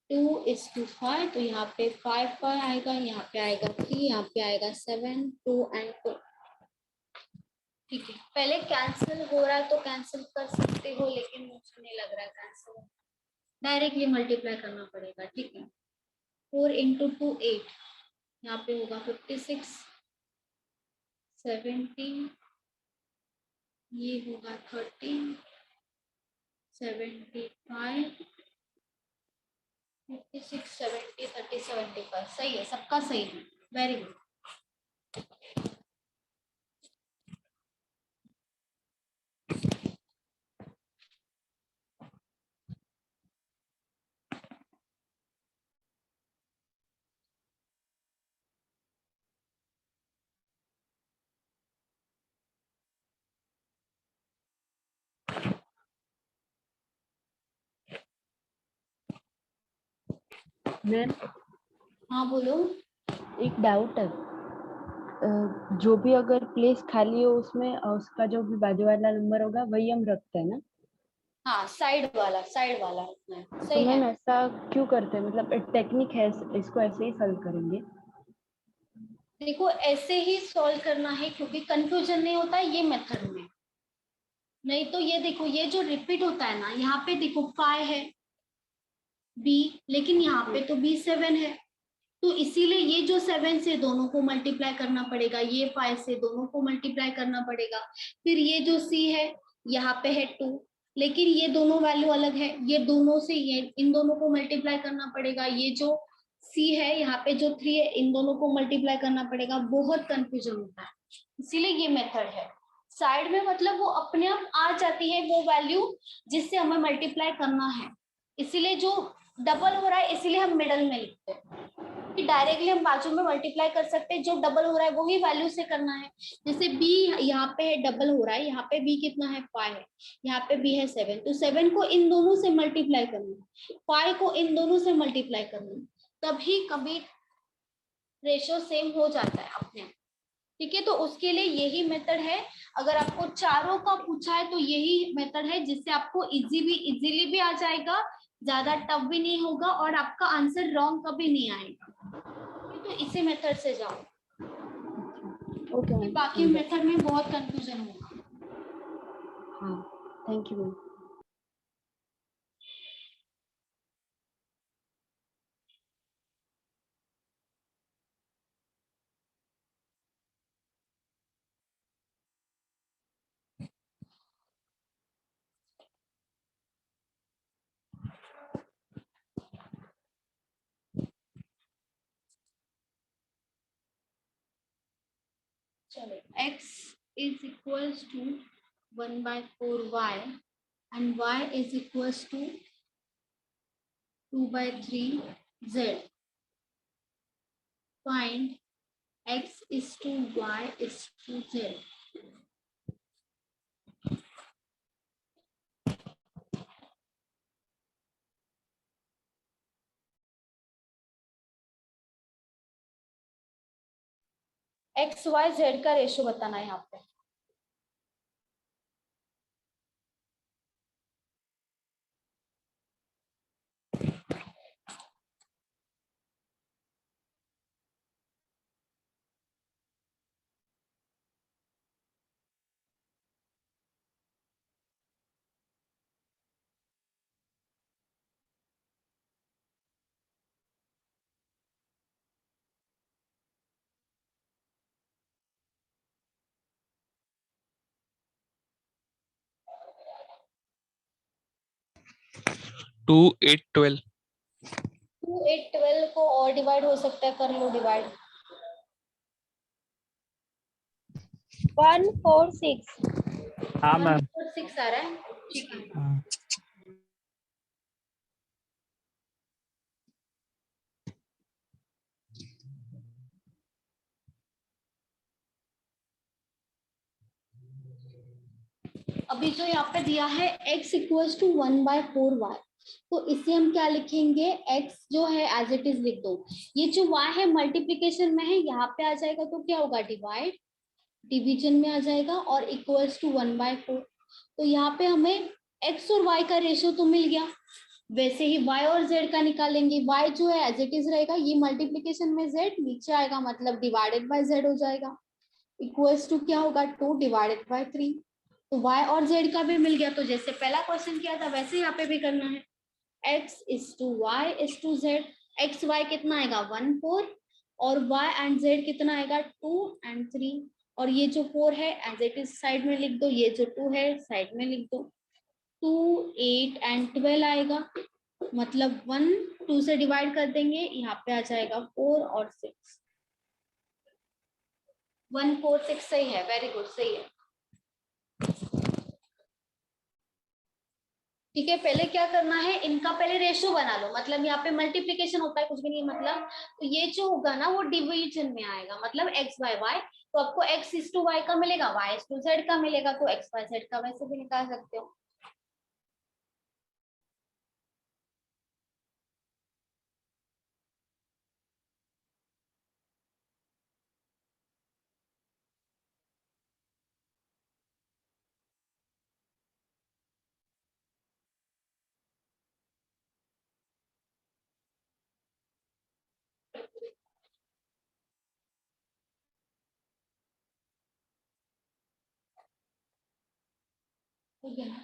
2:5। तो यहाँ पे 5 आएगा, यहाँ पे आएगा 3, यहाँ पे आएगा 7, 2 and 2। ठीक है। पहले कैंसिल हो रहा है तो कैंसिल कर सकते हो, लेकिन मुझे नहीं लग रहा है कैंसिल, डायरेक्टली मल्टीप्लाई करना पड़ेगा। ठीक है। 4 × 2 8, यहाँ पे होगा 56 70, ये होगा 30 75 56 70 30 75। सही है, सबका सही है। Very good. मैम हाँ बोलो। एक डाउट है, जो भी अगर प्लेस खाली हो उसमें उसका जो भी बाजू वाला नंबर होगा वही हम रखते हैं ना? हाँ साइड वाला रखना है। तो सही मैम है। ऐसा क्यों करते हैं, मतलब टेक्निक है, इसको ऐसे ही सॉल्व करेंगे? देखो ऐसे ही सॉल्व करना है क्योंकि कंफ्यूजन नहीं होता है ये मेथड में। नहीं तो ये देखो, ये जो रिपीट होता है ना, यहाँ पे देखो 5 है B, लेकिन यहाँ पे तो B 7 है, तो इसीलिए ये जो 7 से दोनों को मल्टीप्लाई करना पड़ेगा, ये 5 से दोनों को मल्टीप्लाई करना पड़ेगा। फिर ये जो C है यहाँ पे है 2, लेकिन ये दोनों वैल्यू अलग है, ये दोनों से ये इन दोनों को मल्टीप्लाई करना पड़ेगा। ये जो C है यहाँ पे जो 3 है, इन दोनों को मल्टीप्लाई करना पड़ेगा। बहुत कंफ्यूजन होता है, इसीलिए ये मेथड है। साइड में मतलब वो अपने आप आ जाती है वो वैल्यू जिससे हमें मल्टीप्लाई करना है, इसीलिए जो डबल हो रहा है इसीलिए हम मिडल में लिखते हैं कि डायरेक्टली हम बाजू में मल्टीप्लाई कर सकते हैं। जो डबल हो रहा है वही वैल्यू से करना है। जैसे b यहाँ पे है, डबल हो रहा है, यहाँ पे b कितना है 5 है, यहाँ पे b है 7, तो 7 को इन दोनों से मल्टीप्लाई करना है, 5 को इन दोनों से मल्टीप्लाई करना है, तभी कभी रेशियो सेम हो जाता है अपने आप। ठीक है, तो उसके लिए यही मेथड है। अगर आपको चारों का पूछा है तो यही मेथड है, जिससे आपको इजीली भी आ जाएगा, ज्यादा टफ भी नहीं होगा और आपका आंसर रॉन्ग कभी नहीं आएगा। तो इसी मेथड से जाओ, ओके मैम। बाकी मेथड में बहुत कंफ्यूजन होगा। हाँ, थैंक यू मैम। चलो x is equals to 1/4y and y is equals to 2/3z. Find x is to y is to z. X y z का रेशियो बताना है यहाँ पे। टू 8 12 2 8 12 को और डिवाइड हो सकता है, कर लो डिवाइड। 1 4 6 हाँ मैम 6 आ रहा है, ठीक है। अभी जो यहाँ पे दिया है x इक्वल्स टू 1/4y, तो इसे हम क्या लिखेंगे, x जो है एज इट इज लिख दो। ये जो y है मल्टीप्लीकेशन में है, यहाँ पे आ जाएगा तो क्या होगा, डिवाइड, डिवीजन में आ जाएगा और इक्वल्स टू 1/4। तो यहाँ पे हमें x और y का रेशियो तो मिल गया, वैसे ही y और z का निकालेंगे। y जो है एज इट इज रहेगा, ये मल्टीप्लीकेशन में z नीचे आएगा, मतलब डिवाइडेड बाय z हो जाएगा, इक्वल्स टू क्या होगा 2 डिवाइडेड बाय 3। तो y और z का भी मिल गया। तो जैसे पहला क्वेश्चन किया था वैसे यहाँ पे भी करना है, x is to y is to z। x y कितना आएगा 1 4 और y एंड z कितना आएगा 2 एंड 3। और ये जो 4 है एज इट इज साइड में लिख दो, ये जो 2 है साइड में लिख दो। 2 8 एंड 12 आएगा, मतलब 1 2 से डिवाइड कर देंगे, यहाँ पे आ जाएगा 4 और 6। 1 4 6 सही है, वेरी गुड, सही है। ठीक है, पहले क्या करना है, इनका पहले रेशियो बना लो, मतलब यहाँ पे मल्टीप्लीकेशन होता है, कुछ भी नहीं मतलब। तो ये जो होगा ना वो डिवीजन में आएगा, मतलब x बाय y। तो आपको x इज टू y का मिलेगा, y इज टू z का मिलेगा, तो x बाय z का वैसे भी निकाल सकते हो। ठीक है ना,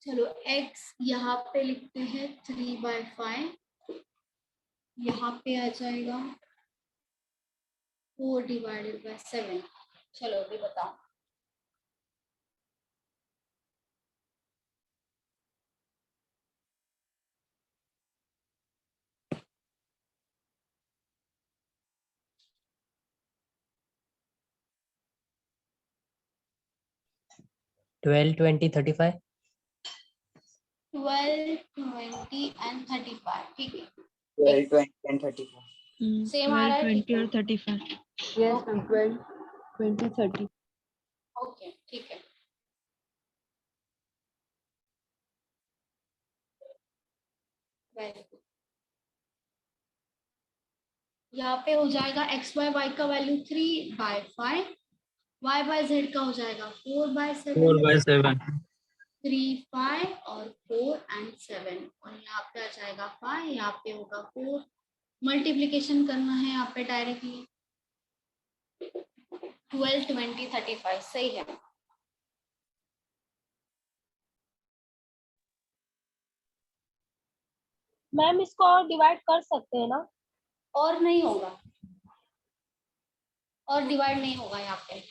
चलो x यहाँ पे लिखते हैं 3/5, यहाँ पे आ जाएगा 4 डिवाइडेड बाय 7। चलो अभी बताओ। ट्वेल्व 20 35 12 20 एंड 35, ठीक है। 12 20 and 34 सेम आ रहा है, 20 और 35। Yes ma'am, 12 20 30। ओके ठीक है। Very good. यहाँ पे हो जाएगा x बाय y का वैल्यू 3/5, y बाय z का हो जाएगा 4/7, 4/7 3 5 और 4 एंड 7, और यहाँ पे आ जाएगा 5, यहाँ पे होगा 4। मल्टीप्लीकेशन करना है यहाँ पे डायरेक्टली, 12, 20, 35 सही है। मैम इसको और डिवाइड कर सकते हैं ना? और नहीं होगा, और डिवाइड नहीं होगा यहाँ पे।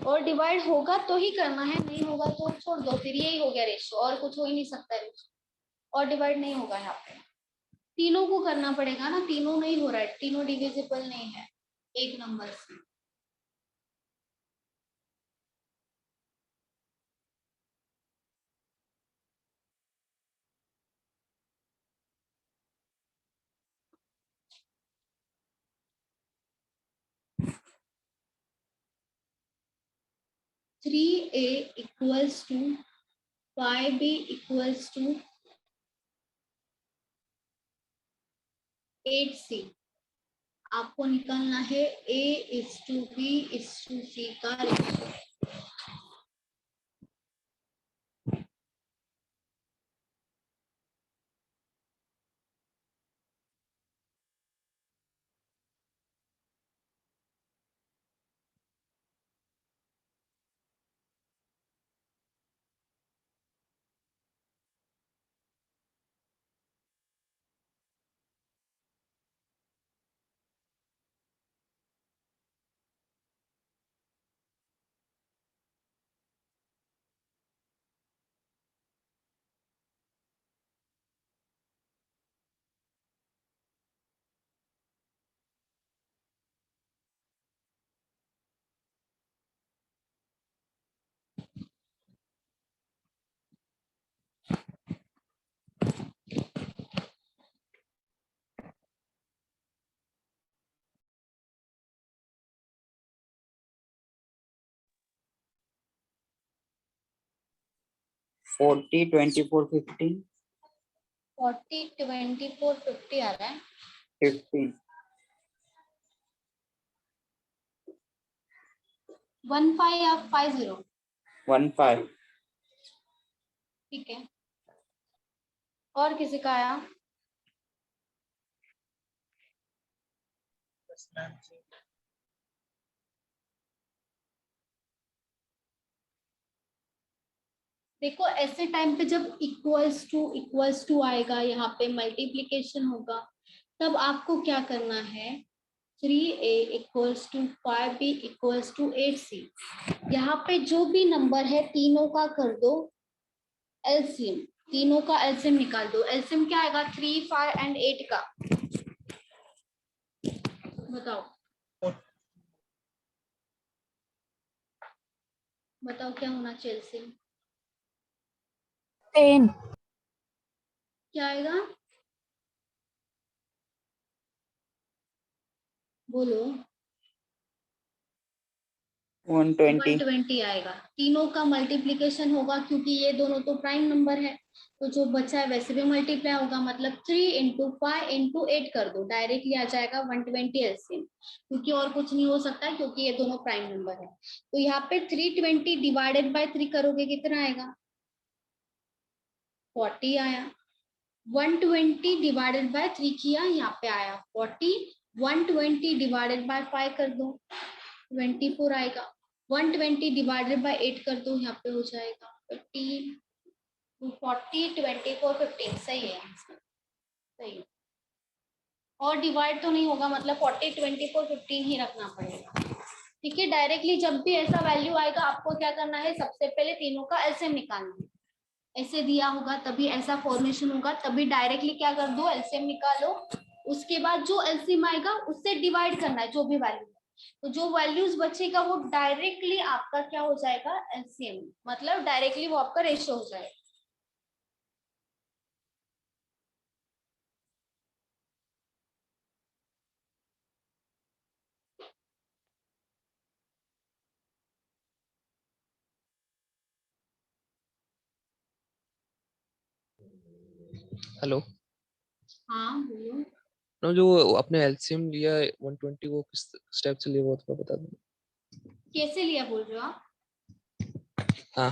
और डिवाइड होगा तो ही करना है, नहीं होगा तो छोड़ दो, फिर यही हो गया रेशियो, और कुछ हो ही नहीं सकता रेशियो। और डिवाइड नहीं होगा यहाँ पे, तीनों को करना पड़ेगा ना, तीनों नहीं हो रहा है, तीनों डिविजिबल नहीं है एक नंबर से। Three a equals to 5b equals to 8c। आपको निकालना है A:B:C का रेशियो। फोर्टी 24 15 40 24 50 आ रहा है। 15 15 या 50? 15 ठीक है, और किसी का आया? देखो ऐसे टाइम पे जब इक्वल्स टू आएगा, यहाँ पे मल्टीप्लीकेशन होगा, तब आपको क्या करना है, 3a equals to 5b equals to 8c। यहाँ पे जो भी नंबर है तीनों का कर दो एलसीएम, तीनों का एलसीएम निकाल दो। एलसीएम क्या आएगा, 3, 5 एंड 8 का, बताओ बताओ क्या होना चाहिए एलसीएम? 10। क्या आएगा, बोलो? 120 120 आएगा। तीनों का मल्टीप्लीकेशन होगा क्योंकि ये दोनों तो प्राइम नंबर है, तो जो बचा है वैसे भी मल्टीप्लाई होगा, मतलब 3 इंटू 5 इंटू 8 कर दो, डायरेक्टली आ जाएगा 120 एलसीएम, क्योंकि और कुछ नहीं हो सकता क्योंकि ये दोनों प्राइम नंबर है। तो यहाँ पे 320 डिवाइडेड बाय 3 करोगे कितना आएगा, 40 आया। 120 डिवाइडेड बाय 3 किया, यहाँ पे आया 40। 120 डिवाइडेड बाय 5 कर दो, 24 आएगा। 120 डिवाइडेड बाय 8 कर दो, यहाँ पे हो जाएगा 15। 40 24 15 सही है आंसर, सही है। और डिवाइड तो नहीं होगा, मतलब 40 24 15 ही रखना पड़ेगा। ठीक है, डायरेक्टली जब भी ऐसा वैल्यू आएगा आपको क्या करना है, सबसे पहले तीनों का एलसीएम निकालना है। ऐसे दिया होगा तभी ऐसा फॉर्मेशन होगा, तभी डायरेक्टली क्या कर दो, एलसीएम निकालो। उसके बाद जो एलसीएम आएगा उससे डिवाइड करना है जो भी वैल्यू, तो जो वैल्यूज बचेगा वो डायरेक्टली आपका क्या हो जाएगा, एलसीएम, मतलब डायरेक्टली वो आपका रेशियो हो जाएगा। हेलो। हाँ बोलो। नो, जो आपने एलसीएम लिया है 120, वो किस स्टेप से लिया वो थोड़ा बता दो। कैसे लिया बोल रहे हो आप? हाँ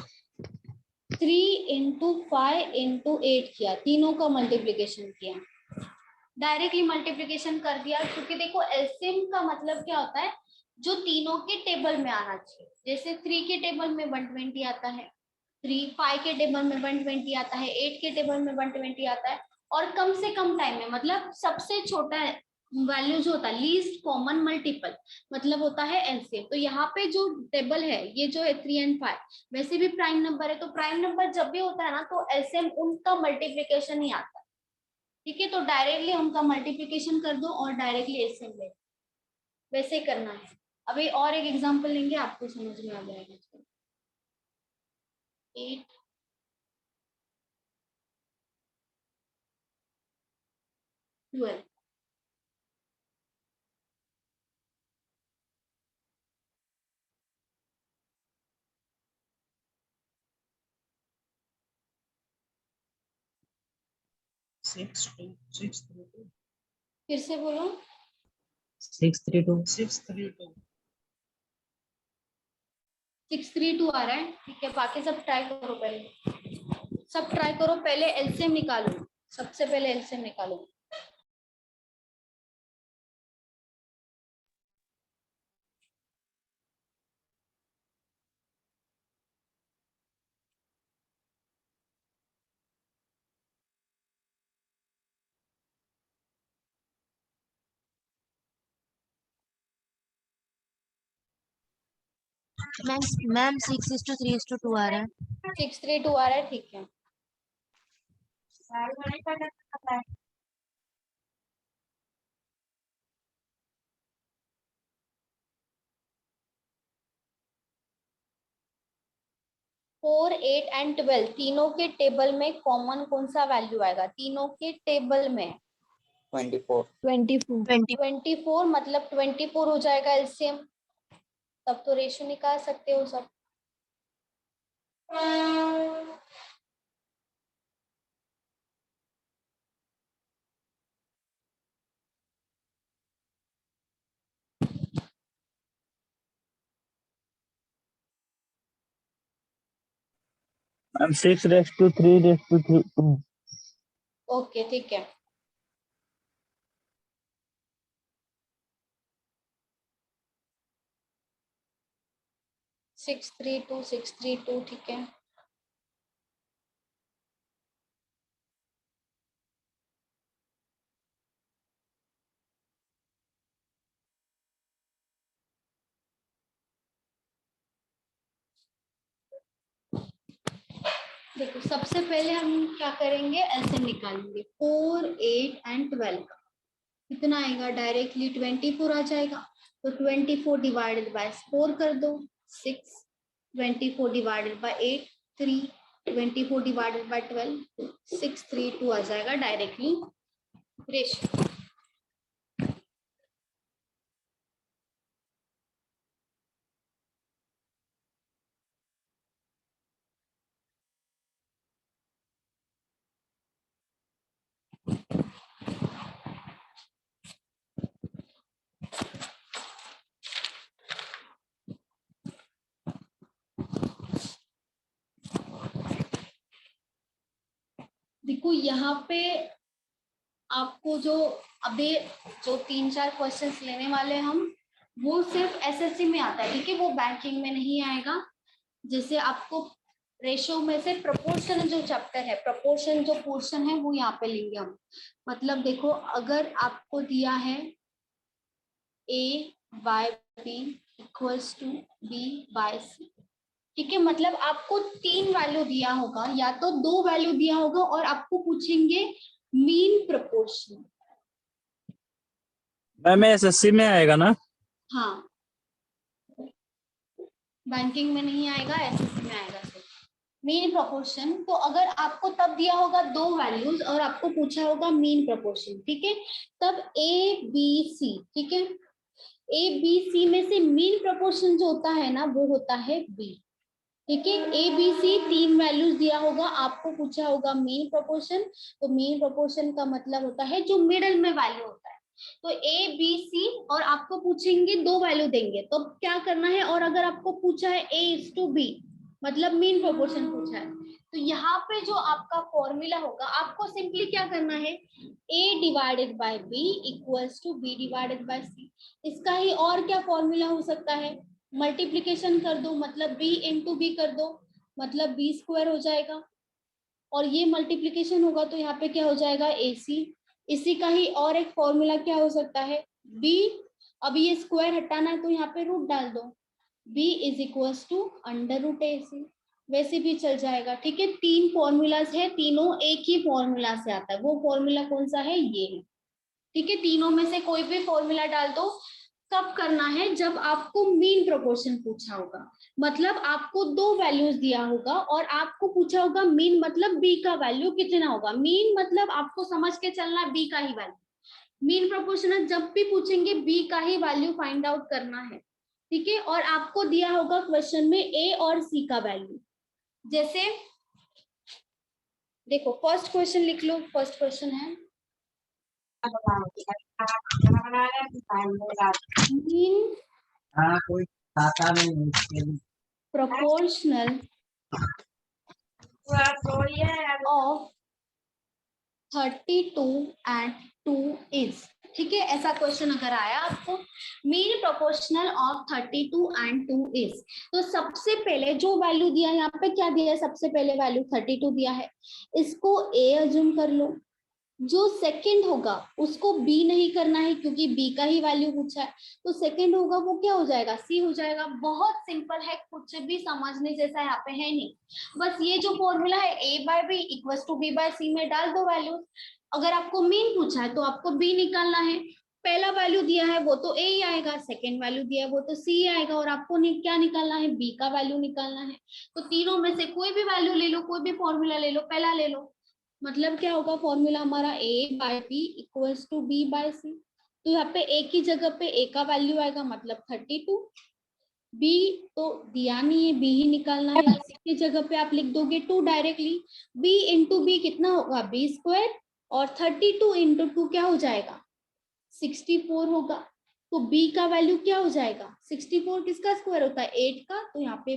3 इंटू 5 इंटू 8 किया, तीनों का मल्टीप्लीकेशन किया, डायरेक्टली मल्टीप्लीकेशन कर दिया, क्योंकि देखो एलसीएम का मतलब क्या होता है, जो तीनों के टेबल में आना चाहिए। जैसे 3 के टेबल में 120 आता है, 5 के टेबल में 120 आता है, 8 के टेबल में 120 आता है, और कम से कम टाइम में, मतलब सबसे छोटा वैल्यू जो होता है लीस्ट कॉमन मल्टीपल, मतलब होता है एलसीएम। तो यहाँ पे जो टेबल है ये जो है 3 और 5, वैसे भी प्राइम नंबर है, तो प्राइम नंबर जब भी होता है ना तो एलसीएम उनका मल्टीप्लीकेशन ही आता है। ठीक है, तो डायरेक्टली उनका मल्टीप्लीकेशन कर दो और डायरेक्टली एलसीएम ले, वैसे ही करना है। अभी और एक एग्जांपल लेंगे, आपको समझ में आ जाएगा। 8 12 6 2 6 3 2 फिर से बोलो। 632 632 632 आ रहा है। ठीक है, बाकी सब ट्राई करो, पहले सब ट्राई करो, पहले एलसीएम निकालो, सबसे पहले एलसीएम निकालो। मैम 6:3:2 आ रहा है। 632 आ रहा है, ठीक है। फोर 8 एंड 12 तीनों के टेबल में कॉमन कौन सा वैल्यू आएगा? तीनों के टेबल में 24 24, मतलब 24 हो जाएगा एलसीएम। तब तो रेशियो निकाल सकते हो सब। मैम 6:3:2। ओके, ठीक है। सिक्स थ्री टू, ठीक है। देखो, सबसे पहले हम क्या करेंगे, एलसीएम निकालेंगे। 4 8 एंड 12 का कितना आएगा? डायरेक्टली 24 आ जाएगा। तो 24 डिवाइडेड बाय 4 कर दो, 6। 24 डिवाइडेड बाय 8 3। 24 डिवाइडेड बाय 12 632 आ जाएगा डायरेक्टली रेशियो। देखो यहाँ पे आपको जो अभी जो 3-4 क्वेश्चंस लेने वाले हम, वो सिर्फ एसएससी में आता है। ठीक है, वो बैंकिंग में नहीं आएगा। जैसे आपको रेशो में से प्रोपोर्शन जो चैप्टर है, प्रोपोर्शन जो पोर्शन है, वो यहाँ पे लेंगे हम। मतलब देखो, अगर आपको दिया है A/B इक्वल्स टू B/C, ठीक है, मतलब आपको 3 वैल्यू दिया होगा या तो 2 वैल्यू दिया होगा, और आपको पूछेंगे मीन प्रोपोर्शन। मैम एसएससी में आएगा ना? हाँ, बैंकिंग में नहीं आएगा, एसएससी में आएगा सिर्फ मीन प्रोपोर्शन। तो अगर आपको तब दिया होगा 2 वैल्यूज और आपको पूछा होगा मीन प्रोपोर्शन, ठीक है, तब ABC, ठीक है, ABC में से मीन प्रोपोर्शन जो होता है ना, वो होता है B। ठीक है, ABC 3 वैल्यूज दिया होगा, आपको पूछा होगा मीन प्रोपोर्शन। तो मीन प्रोपोर्शन का मतलब होता है जो मिडल में वैल्यू होता है। तो ABC, और आपको पूछेंगे 2 वैल्यू देंगे, तो क्या करना है? और अगर आपको पूछा है A/B, मतलब मीन प्रोपोर्शन पूछा है, तो यहाँ पे जो आपका फॉर्मूला होगा, आपको सिंपली क्या करना है, a divided by b equals to b divided by c। इसका ही और क्या फॉर्मूला हो सकता है, मल्टीप्लीकेशन कर दो, मतलब b इंटू b कर दो, मतलब b स्क्वायर हो जाएगा, और ये मल्टीप्लीकेशन होगा तो यहाँ पे क्या हो जाएगा, ac। इसी का ही और एक फॉर्मूला क्या हो सकता है, b, अभी ये स्क्वायर हटाना है तो यहाँ पे रूट डाल दो, b is equals to under root ac, वैसे भी चल जाएगा। ठीक है, तीन फॉर्मूलाज है, तीनों एक ही फॉर्मूला से आता है, वो फॉर्मूला कौन सा है, ये है। ठीक है, तीनों में से कोई भी फॉर्मूला डाल दो। कब करना है, जब आपको मीन प्रोपोर्शन पूछा होगा, मतलब आपको दो वैल्यूज दिया होगा और आपको पूछा होगा मीन मतलब b का वैल्यू कितना होगा। मीन मतलब आपको समझ के चलना है b का ही वैल्यू, मीन प्रोपोर्शनल जब भी पूछेंगे b का ही वैल्यू फाइंड आउट करना है। ठीक है, और आपको दिया होगा क्वेश्चन में a और c का वैल्यू। जैसे देखो फर्स्ट क्वेश्चन लिख लो, फर्स्ट क्वेश्चन है mean proportional of 32 and 2 is। ठीक है, ऐसा क्वेश्चन अगर आया आपको, mean proportional of 32 and 2 is, तो सबसे पहले जो वैल्यू दिया है यहाँ पे, क्या दिया है, सबसे पहले वैल्यू 32 दिया है, इसको a अज्यूम कर लो। जो सेकंड होगा उसको b नहीं करना है क्योंकि b का ही वैल्यू पूछा है, तो सेकंड होगा वो क्या हो जाएगा, c हो जाएगा। बहुत सिंपल है, कुछ भी समझने जैसा यहाँ पे है नहीं, बस ये जो फॉर्मूला है a by b equals to b by c में डाल दो वैल्यू। अगर आपको मीन पूछा है तो आपको b निकालना है, पहला वैल्यू दिया है वो तो a ही आएगा, सेकेंड वैल्यू दिया है वो तो c आएगा, और आपको क्या निकालना है, b का वैल्यू निकालना है। तो तीनों में से कोई भी वैल्यू ले लो, कोई भी फॉर्मूला ले लो, पहला ले लो, मतलब क्या होगा फॉर्मूला हमारा a by b equals to b by c। तो यहाँ पे a की जगह पे a का वैल्यू आएगा, मतलब 32, b तो दिया नहीं है, b ही निकालना है, c की जगह पे आप लिख दोगे 2 डायरेक्टली, b इंटू b कितना होगा, b स्क्वायर, और 32 इंटू 2 क्या हो जाएगा, 64 होगा। तो b का वैल्यू क्या हो जाएगा, 64 किसका स्क्वायर होता है, 8 का, तो यहाँ पे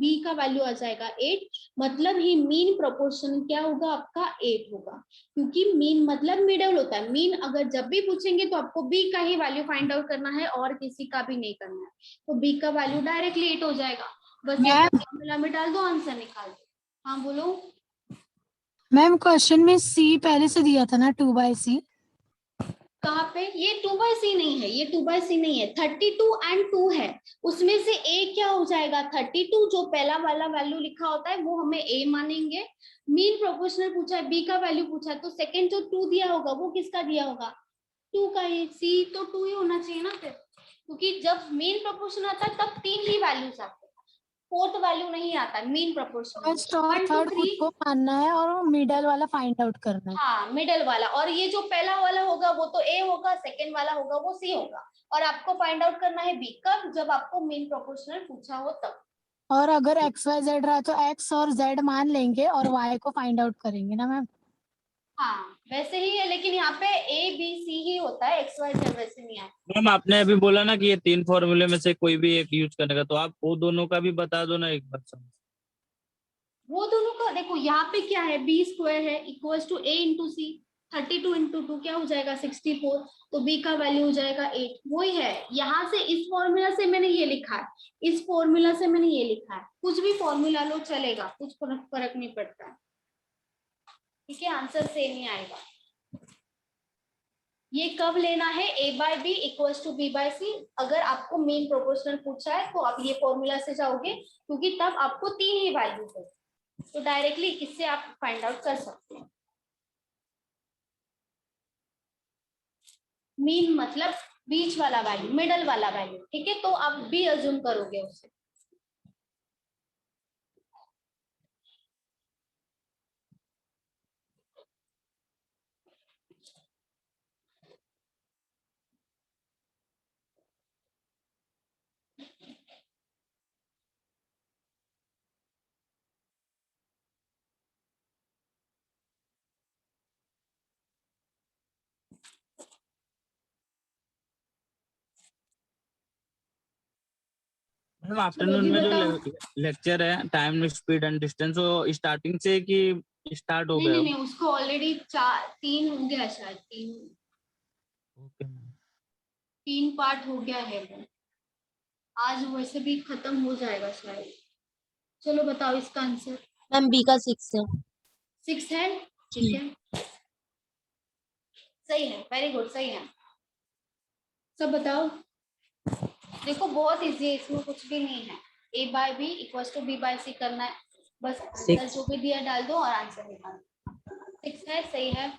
b का वैल्यू आ जाएगा 8, मतलब ही मीन प्रोपोर्शन क्या होगा आपका 8 होगा, क्योंकि मीन मतलब मिडल होता है। मीन अगर जब भी पूछेंगे तो आपको b का ही वैल्यू फाइंड आउट करना है और किसी का भी नहीं करना है, तो b का वैल्यू डायरेक्टली 8 हो जाएगा। बस ये फॉर्मूला में डाल दो, आंसर निकाल दो। हाँ बोलो मैम, क्वेश्चन में सी पहले से दिया था ना, 2/c। कहाँ पे, ये 2/c नहीं है, ये 2/c नहीं है, 32 एंड 2 है, उसमें से a क्या हो जाएगा, 32 जो पहला वाला वैल्यू लिखा होता है वो हमें a मानेंगे। मीन प्रोपोर्शनल पूछा है, b का वैल्यू पूछा है, तो सेकंड जो 2 दिया होगा वो किसका दिया होगा, 2 का ही, c तो 2 ही होना चाहिए ना फिर, क्योंकि जब मीन प्रोपोर्शन आता है तब 3 ही वैल्यूज आते हैं, फोर्थ वैल्यू नहीं आता मीन प्रोपोर्शनल। फर्स्ट और 1 2 थर्ड खुद 3, को मानना है और मिडल वाला फाइंड आउट करना है। हाँ मिडल वाला, और ये जो पहला वाला होगा वो तो a होगा, सेकंड वाला होगा वो c होगा, और आपको फाइंड आउट करना है b कब, जब आपको मीन प्रोपोर्शनल पूछा हो तब। और अगर XYZ रहा तो x और z मान लेंगे और y को फाइंड आउट करेंगे ना मैम। हाँ वैसे ही है, लेकिन यहाँ पे a b c ही होता है, x y z वैसे नहीं है। मैम आपने अभी बोला ना कि ये तीन फॉर्मूले में से कोई भी एक यूज करने का, तो आप वो दोनों का भी बता दो ना एक बार समझ। वो दोनों का देखो, यहाँ पे क्या है, b स्क्वायर है equals to a into c, 32 into 2 क्या हो जाएगा 64, तो b का वैल्यू हो जाएगा 8, वही है। यहाँ से इस फॉर्मूला से मैंने ये लिखा है, इस फॉर्मूला से मैंने ये लिखा है, कुछ भी फॉर्मूला लो चलेगा, कुछ फर्क नहीं पड़ता। ठीक है, आंसर सेम ही आएगा। ये कब लेना है, a by B equals to b by C, अगर आपको मीन प्रोपोर्शनल पूछा है तो आप ये फॉर्मूला से जाओगे, क्योंकि तब आपको 3 ही वैल्यू है, तो डायरेक्टली इससे आप फाइंड आउट कर सकते हैं। मीन मतलब बीच वाला वैल्यू, मिडल वाला वैल्यू। ठीक है, तो आप भी अज्यूम करोगे उसे। मैम आफ्टरनून में जो लेक्चर है टाइम स्पीड एंड डिस्टेंस वो स्टार्टिंग से कि स्टार्ट हो नहीं गया? नहीं नहीं, उसको ऑलरेडी 3 हो गया शायद, 3 पार्ट हो गया है वो, आज वैसे भी खत्म हो जाएगा शायद। चलो बताओ इसका आंसर। मैम बी का 6 है। 6 है, ठीक है, सही है, वेरी गुड, सही है। सब बताओ। देखो बहुत इजी है, इसमें कुछ भी नहीं है। a by B equals to b by C करना है, बस आंसर जो भी दिया डाल दो और आंसर निकालो। 6 है, सही है।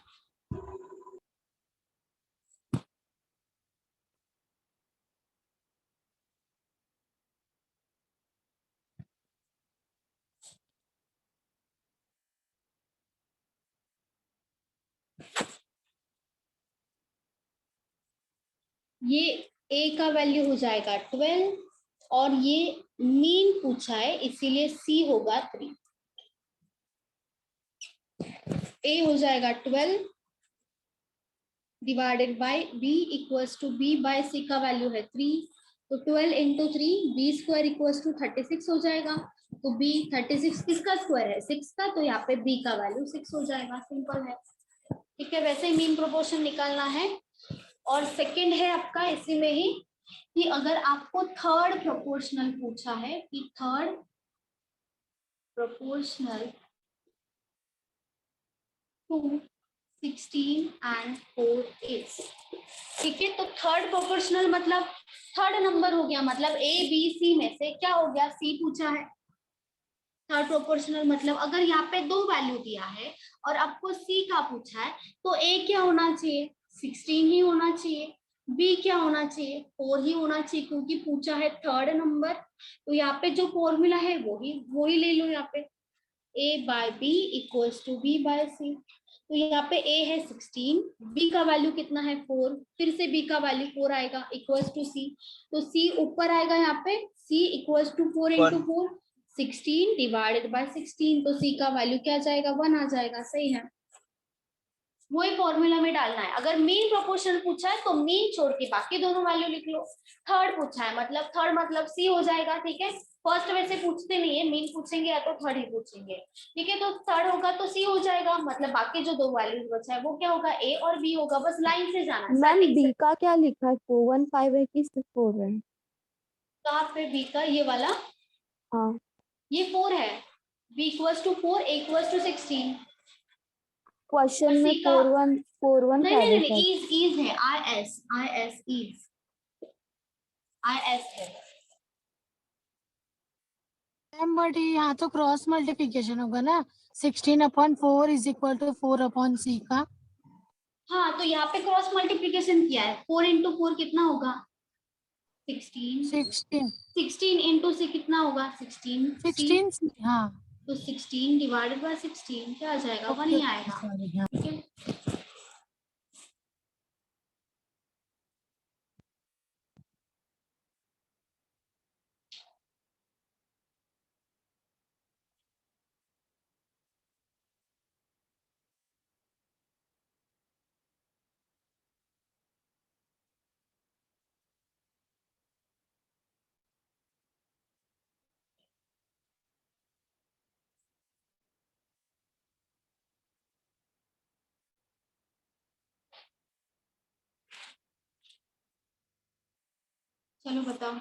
ये a का वैल्यू हो जाएगा 12 और ये मीन पूछा है इसीलिए c होगा 3। a हो जाएगा 12 divided by b equals to b by c का वैल्यू है 3, तो 12 into 3 b square equals to 36 हो जाएगा। तो b 36 किसका स्क्वायर है? 6 का, तो यहाँ पे b का वैल्यू 6 हो जाएगा, सिंपल है। ठीक है, वैसे ही मीन प्रोपोर्शन निकालना है। और सेकंड है आपका इसी में ही कि अगर आपको थर्ड प्रोपोर्शनल पूछा है कि third proportional to 16 and 4 is, ठीक है, तो थर्ड प्रोपोर्शनल मतलब थर्ड नंबर हो गया, मतलब ए बी सी में से क्या हो गया? सी पूछा है। थर्ड प्रोपोर्शनल मतलब अगर यहाँ पे 2 वैल्यू दिया है और आपको सी का पूछा है तो ए क्या होना चाहिए? 16 ही होना चाहिए। बी क्या होना चाहिए? 4 ही होना चाहिए, क्योंकि पूछा है थर्ड नंबर। तो यहाँ पे जो फॉर्मूला है वो ही ले लो। यहाँ पे a by B equals to B by C, तो यहाँ पे a है 16, b का वैल्यू कितना है 4, फिर से b का वैल्यू 4 आएगा इक्वल्स टू c, तो c ऊपर आएगा यहाँ पे c equals to 4 into 4 16 divided by 16, तो c का वैल्यू क्या जाएगा? 1 आ जाएगा, सही है। वही फॉर्मूला में डालना है। अगर मीन प्रोपोर्शनल पूछा है तो मीन छोड़ के बाकी दोनों वैल्यू लिख लो। थर्ड पूछा है मतलब थर्ड मतलब सी हो जाएगा, ठीक है। फर्स्ट वैसे पूछते नहीं है, मीन पूछेंगे या तो थर्ड ही पूछेंगे, ठीक है। तो थर्ड होगा तो सी हो जाएगा, मतलब बाकी जो 2 वैल्यूज बचा है वो क्या होगा? ए और बी होगा। बस लाइन से जाना है। मैम बी का क्या लिखा है? 415 है कि 6 है? कहाँ पे बी का? ये वाला, हाँ ये 4 है। B equals to 4, A equals to 16। Question में सी का 4115 है सर। इज है, आई एस है। मैम बट यहाँ तो क्रॉस मल्टीप्लिकेशन होगा ना, 16/4 इज इक्वल टू 4/c का। हाँ, तो यहाँ पे क्रॉस मल्टीप्लिकेशन किया है। 4 इंटू 4 कितना होगा? 16 इंटू से कितना होगा? 16 हाँ तो 16 डिवाइडेड बाय 16 क्या आ जाएगा? 1 ही आएगा, ठीक है। चलो बताओ।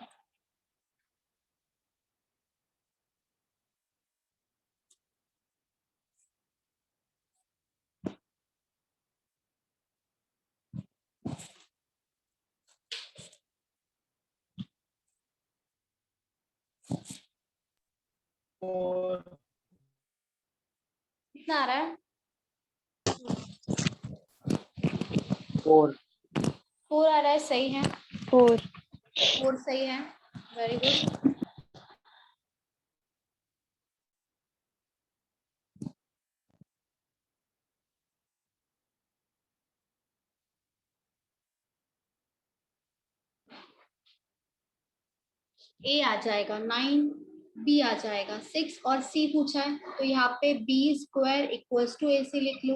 कितना आ रहा है? 4 आ रहा है, सही है। 4 सही है, वेरी गुड। ए आ जाएगा 9, बी आ जाएगा 6 और सी पूछा है तो यहाँ पे बी स्क्वायर इक्वल्स टू ए सी लिख लो।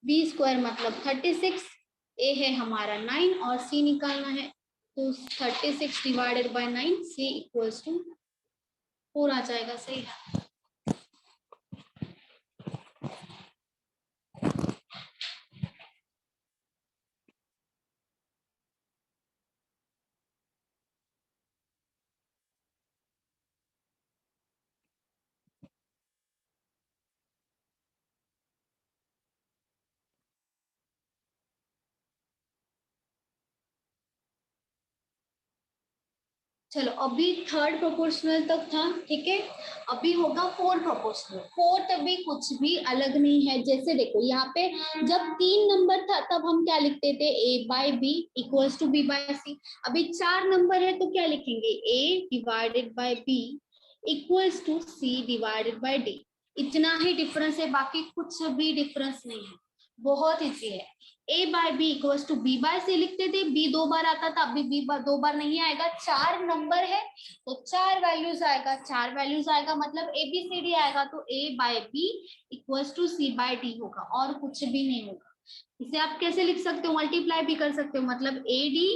बी स्क्वायर मतलब 36, ए है हमारा 9 और सी निकालना है, तो 36 divided by 9, c equals to 4 आ जाएगा, सही है। चलो अभी थर्ड प्रोपोर्शनल तक था, ठीक है। अभी होगा फोर्थ प्रोपोर्शनल। फोर्थ अभी कुछ भी अलग नहीं है। जैसे देखो यहाँ पे जब 3 नंबर था तब हम क्या लिखते थे, a by B equals to b by C. अभी 4 नंबर है तो क्या लिखेंगे, a divided by b equals to c divided by d। इतना ही डिफरेंस है, बाकी कुछ भी डिफरेंस नहीं है, बहुत इजी है। a by B equals to b by c लिखते थे, b 2 बार आता था, अभी b 2 बार नहीं आएगा। 4 नंबर है तो 4 वैल्यूज आएगा, 4 वैल्यूज आएगा मतलब a b c d आएगा, तो a by b equals to c by d होगा, और कुछ भी नहीं होगा। इसे आप कैसे लिख सकते हो, मल्टीप्लाई भी कर सकते हो, मतलब a d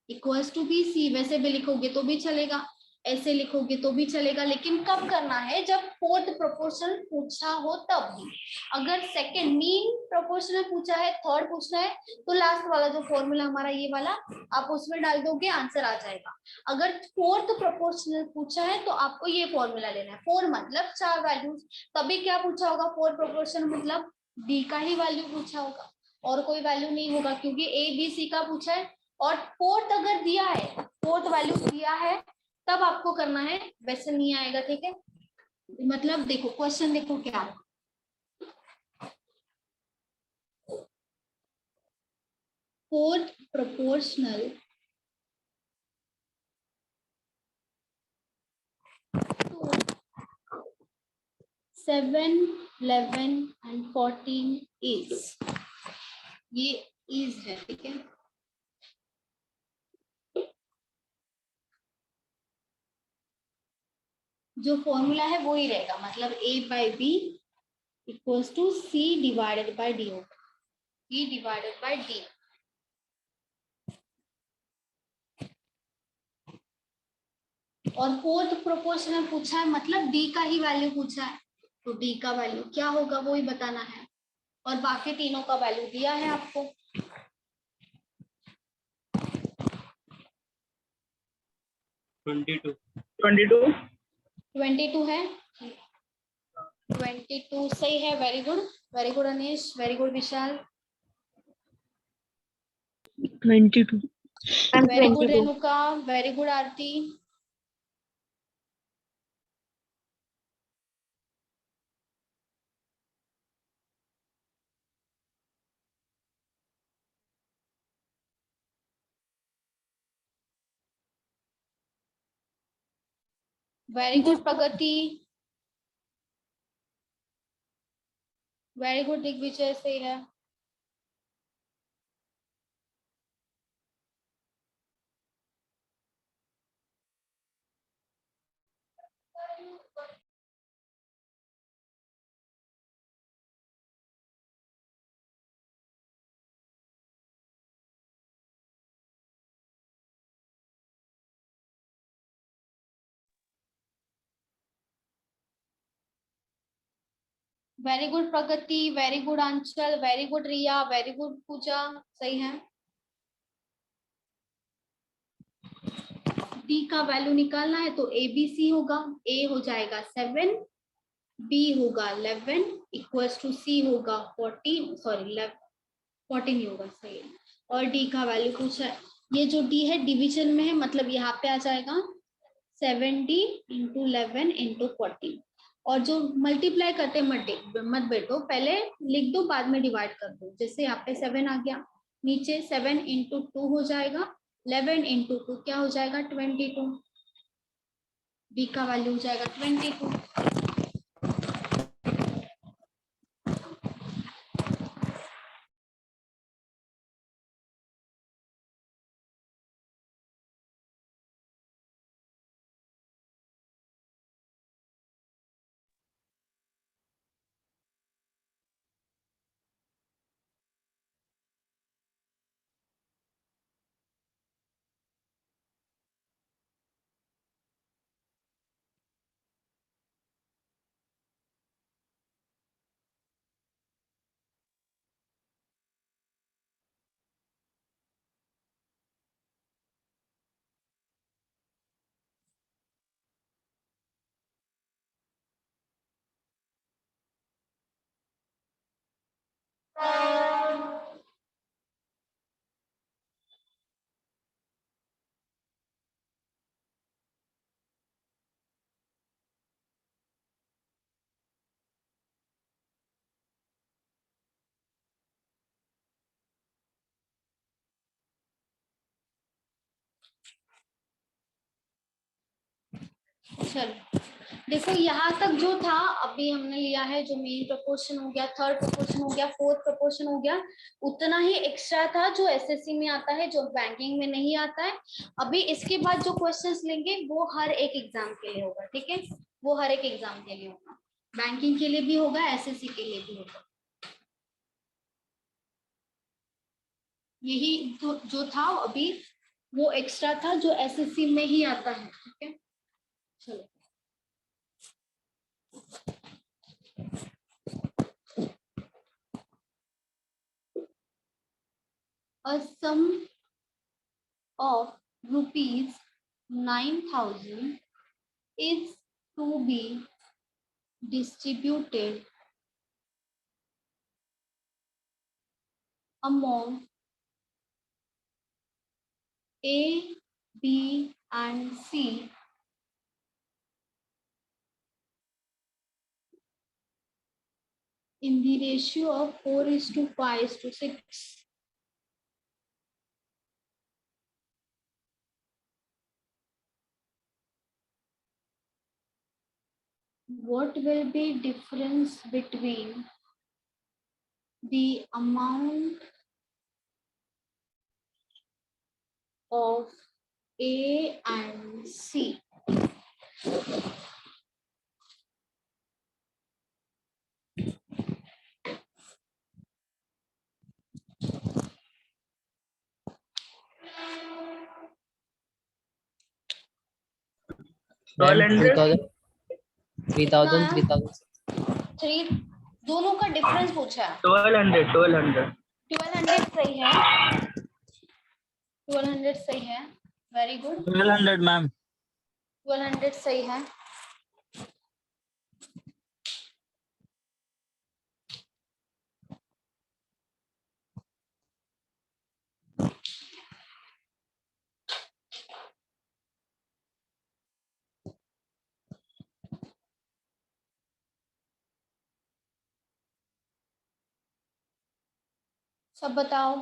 equals to b c, वैसे भी लिखोगे तो भी चलेगा, ऐसे लिखोगे तो भी चलेगा, लेकिन कब करना है, जब फोर्थ प्रोपोर्शनल पूछा हो तब ही। अगर सेकंड मीन प्रोपोर्शनल पूछा है, थर्ड पूछना है, तो लास्ट वाला जो फॉर्मूला हमारा ये वाला आप उसमें डाल दोगे, आंसर आ जाएगा। अगर फोर्थ प्रोपोर्शनल पूछा है तो आपको ये फॉर्मूला लेना है, 4 मतलब 4 वैल्यूज। तभी क्या पूछा होगा, फोर्थ प्रोपोर्शनल मतलब डी का ही वैल्यू पूछा होगा, और कोई वैल्यू नहीं होगा, क्योंकि ए बी सी का पूछा है। और फोर्थ अगर दिया है, फोर्थ वैल्यू दिया है तब आपको करना है, वैसे नहीं आएगा, ठीक है। मतलब देखो क्वेश्चन देखो क्या है, fourth proportional to 7, 11 and 14 is, ये is है, ठीक है। जो फॉर्मूला है वो ही रहेगा, मतलब a by B equals to c divided by d होगा, c डिवाइडेड बाई डी। और फोर्थ प्रोपोर्शनल पूछा है मतलब d का ही वैल्यू पूछा है, तो d का वैल्यू क्या होगा वो ही बताना है, और बाकी तीनों का वैल्यू दिया है आपको। 22 है, 22 सही है, very good Anish, very good Vishal, 22 very good Renuka, very good Aarti. Very good Pragati, very good Digvijay, सही है। Very good Pragati, very good Anchal, very good Riya, very good Pooja, सही है। डी का वैल्यू निकालना है तो ए बी सी होगा, ए हो जाएगा 7, बी होगा 11 इक्वल्स टू सी होगा 14, सॉरी 14 ही होगा, सही है। और डी का वैल्यू पूछा है, ये जो डी है डिवीजन में है, मतलब यहाँ पे आ जाएगा 7d इंटू 11 इंटू 14। और जो मल्टीप्लाई करते मत बैठो, पहले लिख दो बाद में डिवाइड कर दो। जैसे यहाँ पे 7 आ गया, नीचे 7 इंटू 2 हो जाएगा, 11 इंटू 2 क्या हो जाएगा 22, बी का वैल्यू हो जाएगा 22। चलो देखो यहाँ तक जो था अभी हमने लिया है, जो मेन प्रपोर्शन हो गया, थर्ड प्रपोर्शन हो गया, फोर्थ प्रपोर्शन हो गया, उतना ही एक्स्ट्रा था जो एसएससी में आता है, जो बैंकिंग में नहीं आता है। अभी इसके बाद जो क्वेश्चंस लेंगे वो हर एक एग्जाम के लिए होगा, ठीक है, वो हर एक एग्जाम के लिए होगा, बैंकिंग के लिए भी होगा, एसएससी के लिए भी होगा। यही जो था अभी वो एक्स्ट्रा था जो एसएससी में ही आता है, ठीक है। चलो a sum of rupees 9,000 is to be distributed among A, B and C in the ratio of 4:5:6. What will be difference between the amount of A and C? Ma'am 1200 3000 three दोनों का difference पूछा है। 1200 1200 सही है, 1200 सही है, very good. 1200 ma'am. 1200 सही है। सब बताओ।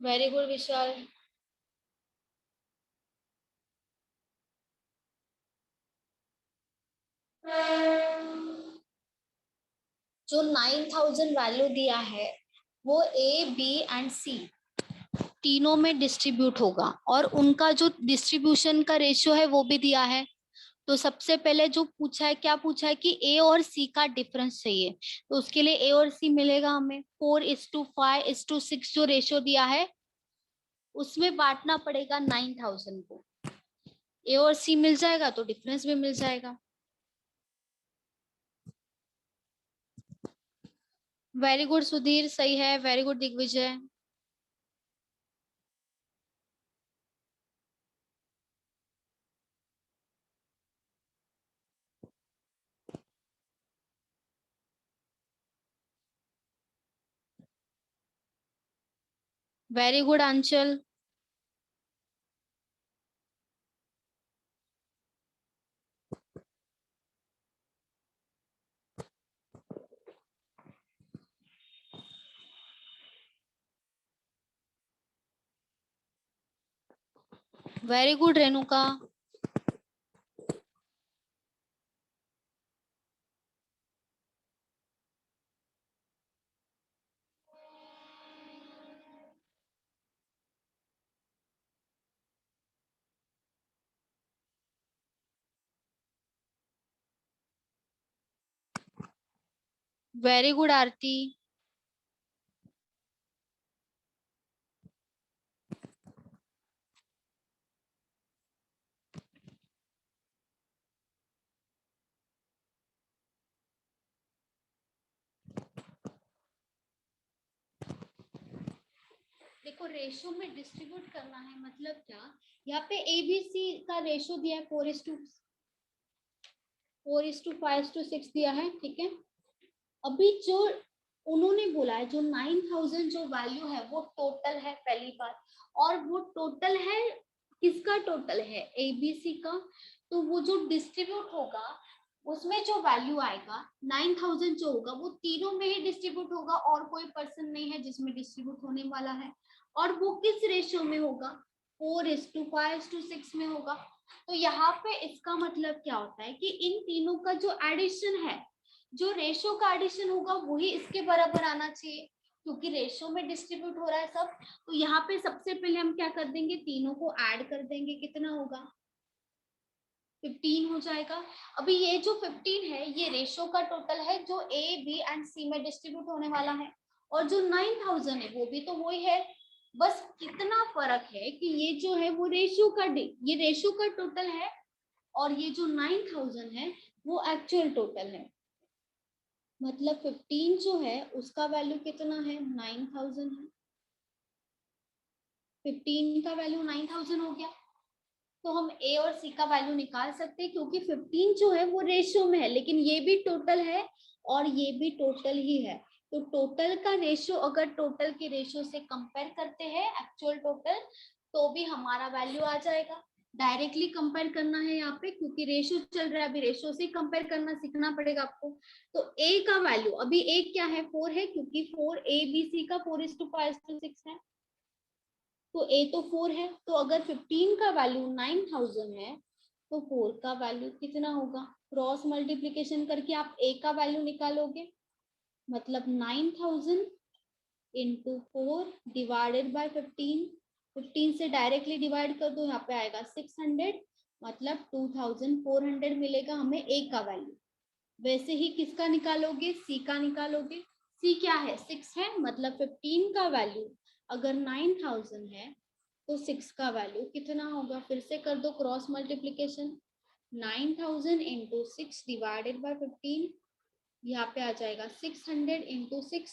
वेरी गुड विशाल। जो 9,000 वैल्यू दिया है वो ए, बी एंड सी तीनों में डिस्ट्रीब्यूट होगा और उनका जो डिस्ट्रीब्यूशन का रेशियो है वो भी दिया है। तो सबसे पहले जो पूछा है, क्या पूछा है कि ए और सी का डिफरेंस चाहिए, तो उसके लिए ए और सी मिलेगा हमें 4:5:6 जो रेशियो दिया है उसमें बांटना पड़ेगा 9,000 को। ए और सी मिल जाएगा तो डिफरेंस भी मिल जाएगा। वेरी गुड सुधीर, सही है, very good Digvijay. Very good Anchal. Very good Renuka. Very good Aarti. देखो रेशियो में डिस्ट्रीब्यूट करना है मतलब क्या, यहाँ पे एबीसी का रेशियो दिया है 4:5:6 दिया है, ठीक है। अभी जो उन्होंने बोला है जो 9,000 जो वैल्यू है वो टोटल है पहली बात, और वो टोटल है किसका टोटल है, एबीसी का। तो वो जो डिस्ट्रीब्यूट होगा उसमें जो वैल्यू आएगा 9000 जो होगा वो तीनों में ही डिस्ट्रीब्यूट होगा, और कोई पर्सन नहीं है जिसमें डिस्ट्रीब्यूट होने वाला है। और वो किस रेशियो में होगा, 4:5:6 में होगा। तो यहाँ पे इसका मतलब क्या होता है कि इन तीनों का जो एडिशन है, जो रेशियो का एडिशन होगा वही इसके बराबर आना चाहिए, क्योंकि रेशियो में डिस्ट्रीब्यूट हो रहा है सब। तो यहाँ पे सबसे पहले हम क्या कर देंगे, तीनों को ऐड कर देंगे, कितना होगा 15 हो जाएगा। अभी ये जो 15 है ये रेशियो का टोटल है जो ए बी एंड सी में डिस्ट्रीब्यूट होने वाला है, और जो 9000 है वो भी तो वही है। बस कितना फर्क है कि ये जो है वो ये रेशियो का टोटल है, और ये जो 9000 है वो एक्चुअल टोटल है। मतलब 15 जो है उसका वैल्यू कितना है, 9000 है। 15 का वैल्यू 9000 हो गया, तो हम ए और सी का वैल्यू निकाल सकते हैं, क्योंकि 15 जो है वो रेशियो में है, लेकिन ये भी टोटल है और ये भी टोटल ही है। तो टोटल का रेशियो अगर टोटल के रेशियो से कंपेयर करते हैं एक्चुअल टोटल, तो भी हमारा वैल्यू आ जाएगा। डायरेक्टली कंपेयर करना है यहाँ पे, क्योंकि रेशियो चल रहा है, अभी रेशियो से कंपेयर करना सीखना पड़ेगा आपको। तो ए का वैल्यू अभी ए क्या है, 4 है, क्योंकि 4 ए बी सी का 4:5:6 है, तो ए तो 4 है। तो अगर 15 का वैल्यू 9000 है तो 4 का वैल्यू कितना होगा, क्रॉस मल्टीप्लीकेशन करके आप ए का वैल्यू निकालोगे, मतलब 9000 इंटू 4 डिवाइडेड बाय 15। 15 से डायरेक्टली डिवाइड कर दो, यहाँ पे आएगा 600, मतलब 2400 मिलेगा हमें ए का वैल्यू। वैसे ही किसका निकालोगे, सी का निकालोगे। सी क्या है, 6 है, मतलब 15 का वैल्यू अगर 9000 है तो 6 का वैल्यू कितना होगा, फिर से कर दो cross multiplication. 9000 into 6 divided by 15, यहाँ पे आ जाएगा 600 इंटू 6,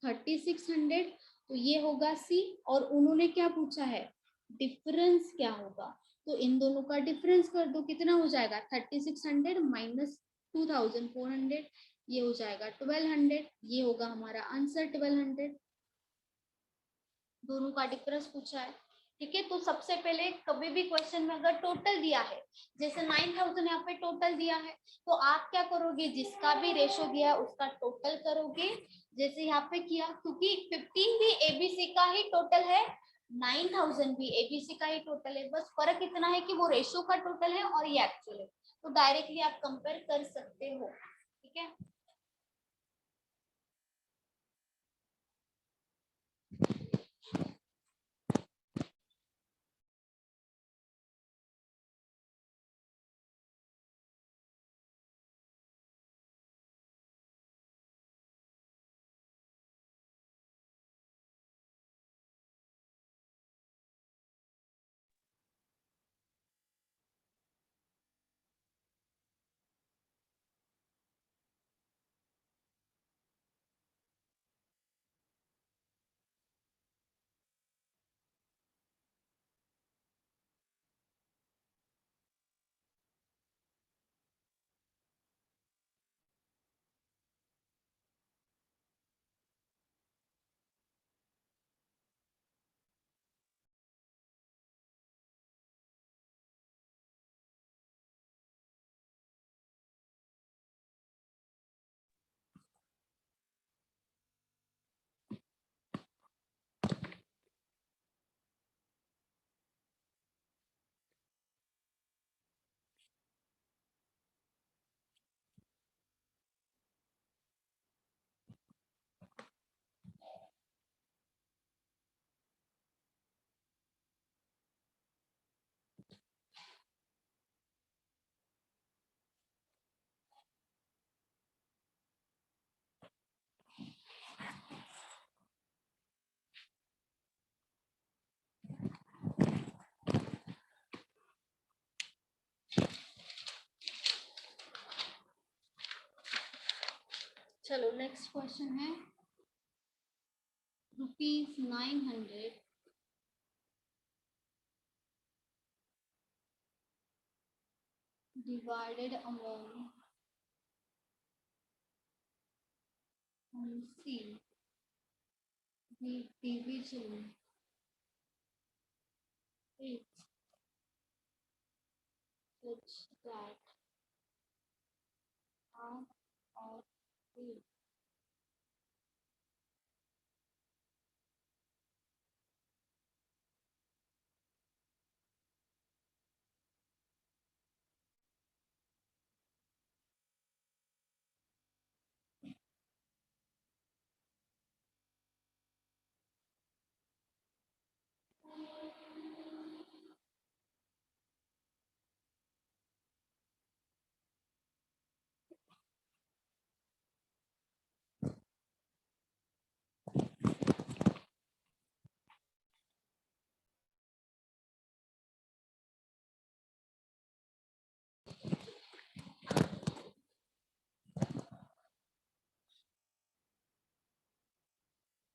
3600। तो ये होगा सी। और उन्होंने क्या पूछा है, डिफरेंस क्या होगा, तो इन दोनों का डिफरेंस कर दो, कितना हो जाएगा 3600 माइनस 2400, ये हो जाएगा 1200। ये होगा हमारा आंसर 1200। दोनों का डिफरेंस पूछा है, ठीक है। तो सबसे पहले कभी भी क्वेश्चन में अगर टोटल दिया है, जैसे 9000 यहाँ पे टोटल दिया है, तो आप क्या करोगे, जिसका भी रेशो दिया है उसका टोटल करोगे, जैसे यहाँ पे किया, क्योंकि 15 भी एबीसी का ही टोटल है, 9000 भी एबीसी का ही टोटल है, बस फर्क इतना है कि वो रेशो का टोटल है और ये एक्चुअल है। तो डायरेक्टली आप कंपेयर कर सकते हो, ठीक है। चलो नेक्स्ट क्वेश्चन है, ₹900 divided among C, the division is such that half of the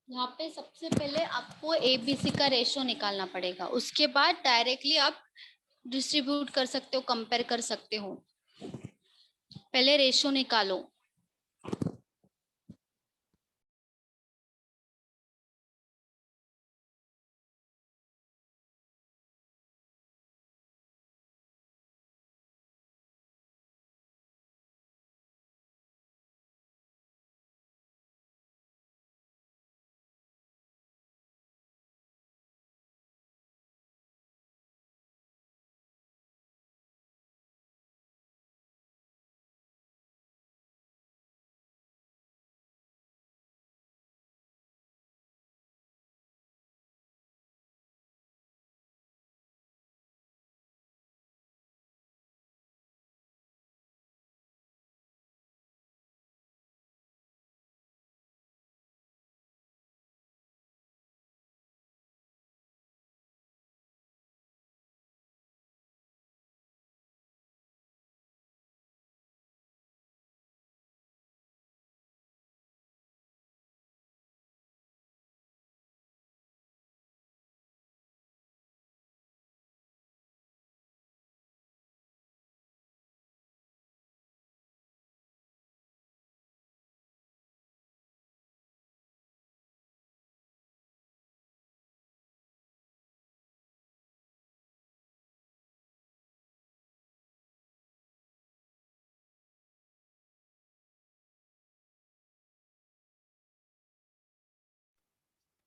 यहाँ पे सबसे पहले आपको एबीसी का रेशो निकालना पड़ेगा, उसके बाद डायरेक्टली आप डिस्ट्रीब्यूट कर सकते हो, कंपेयर कर सकते हो। पहले रेशो निकालो।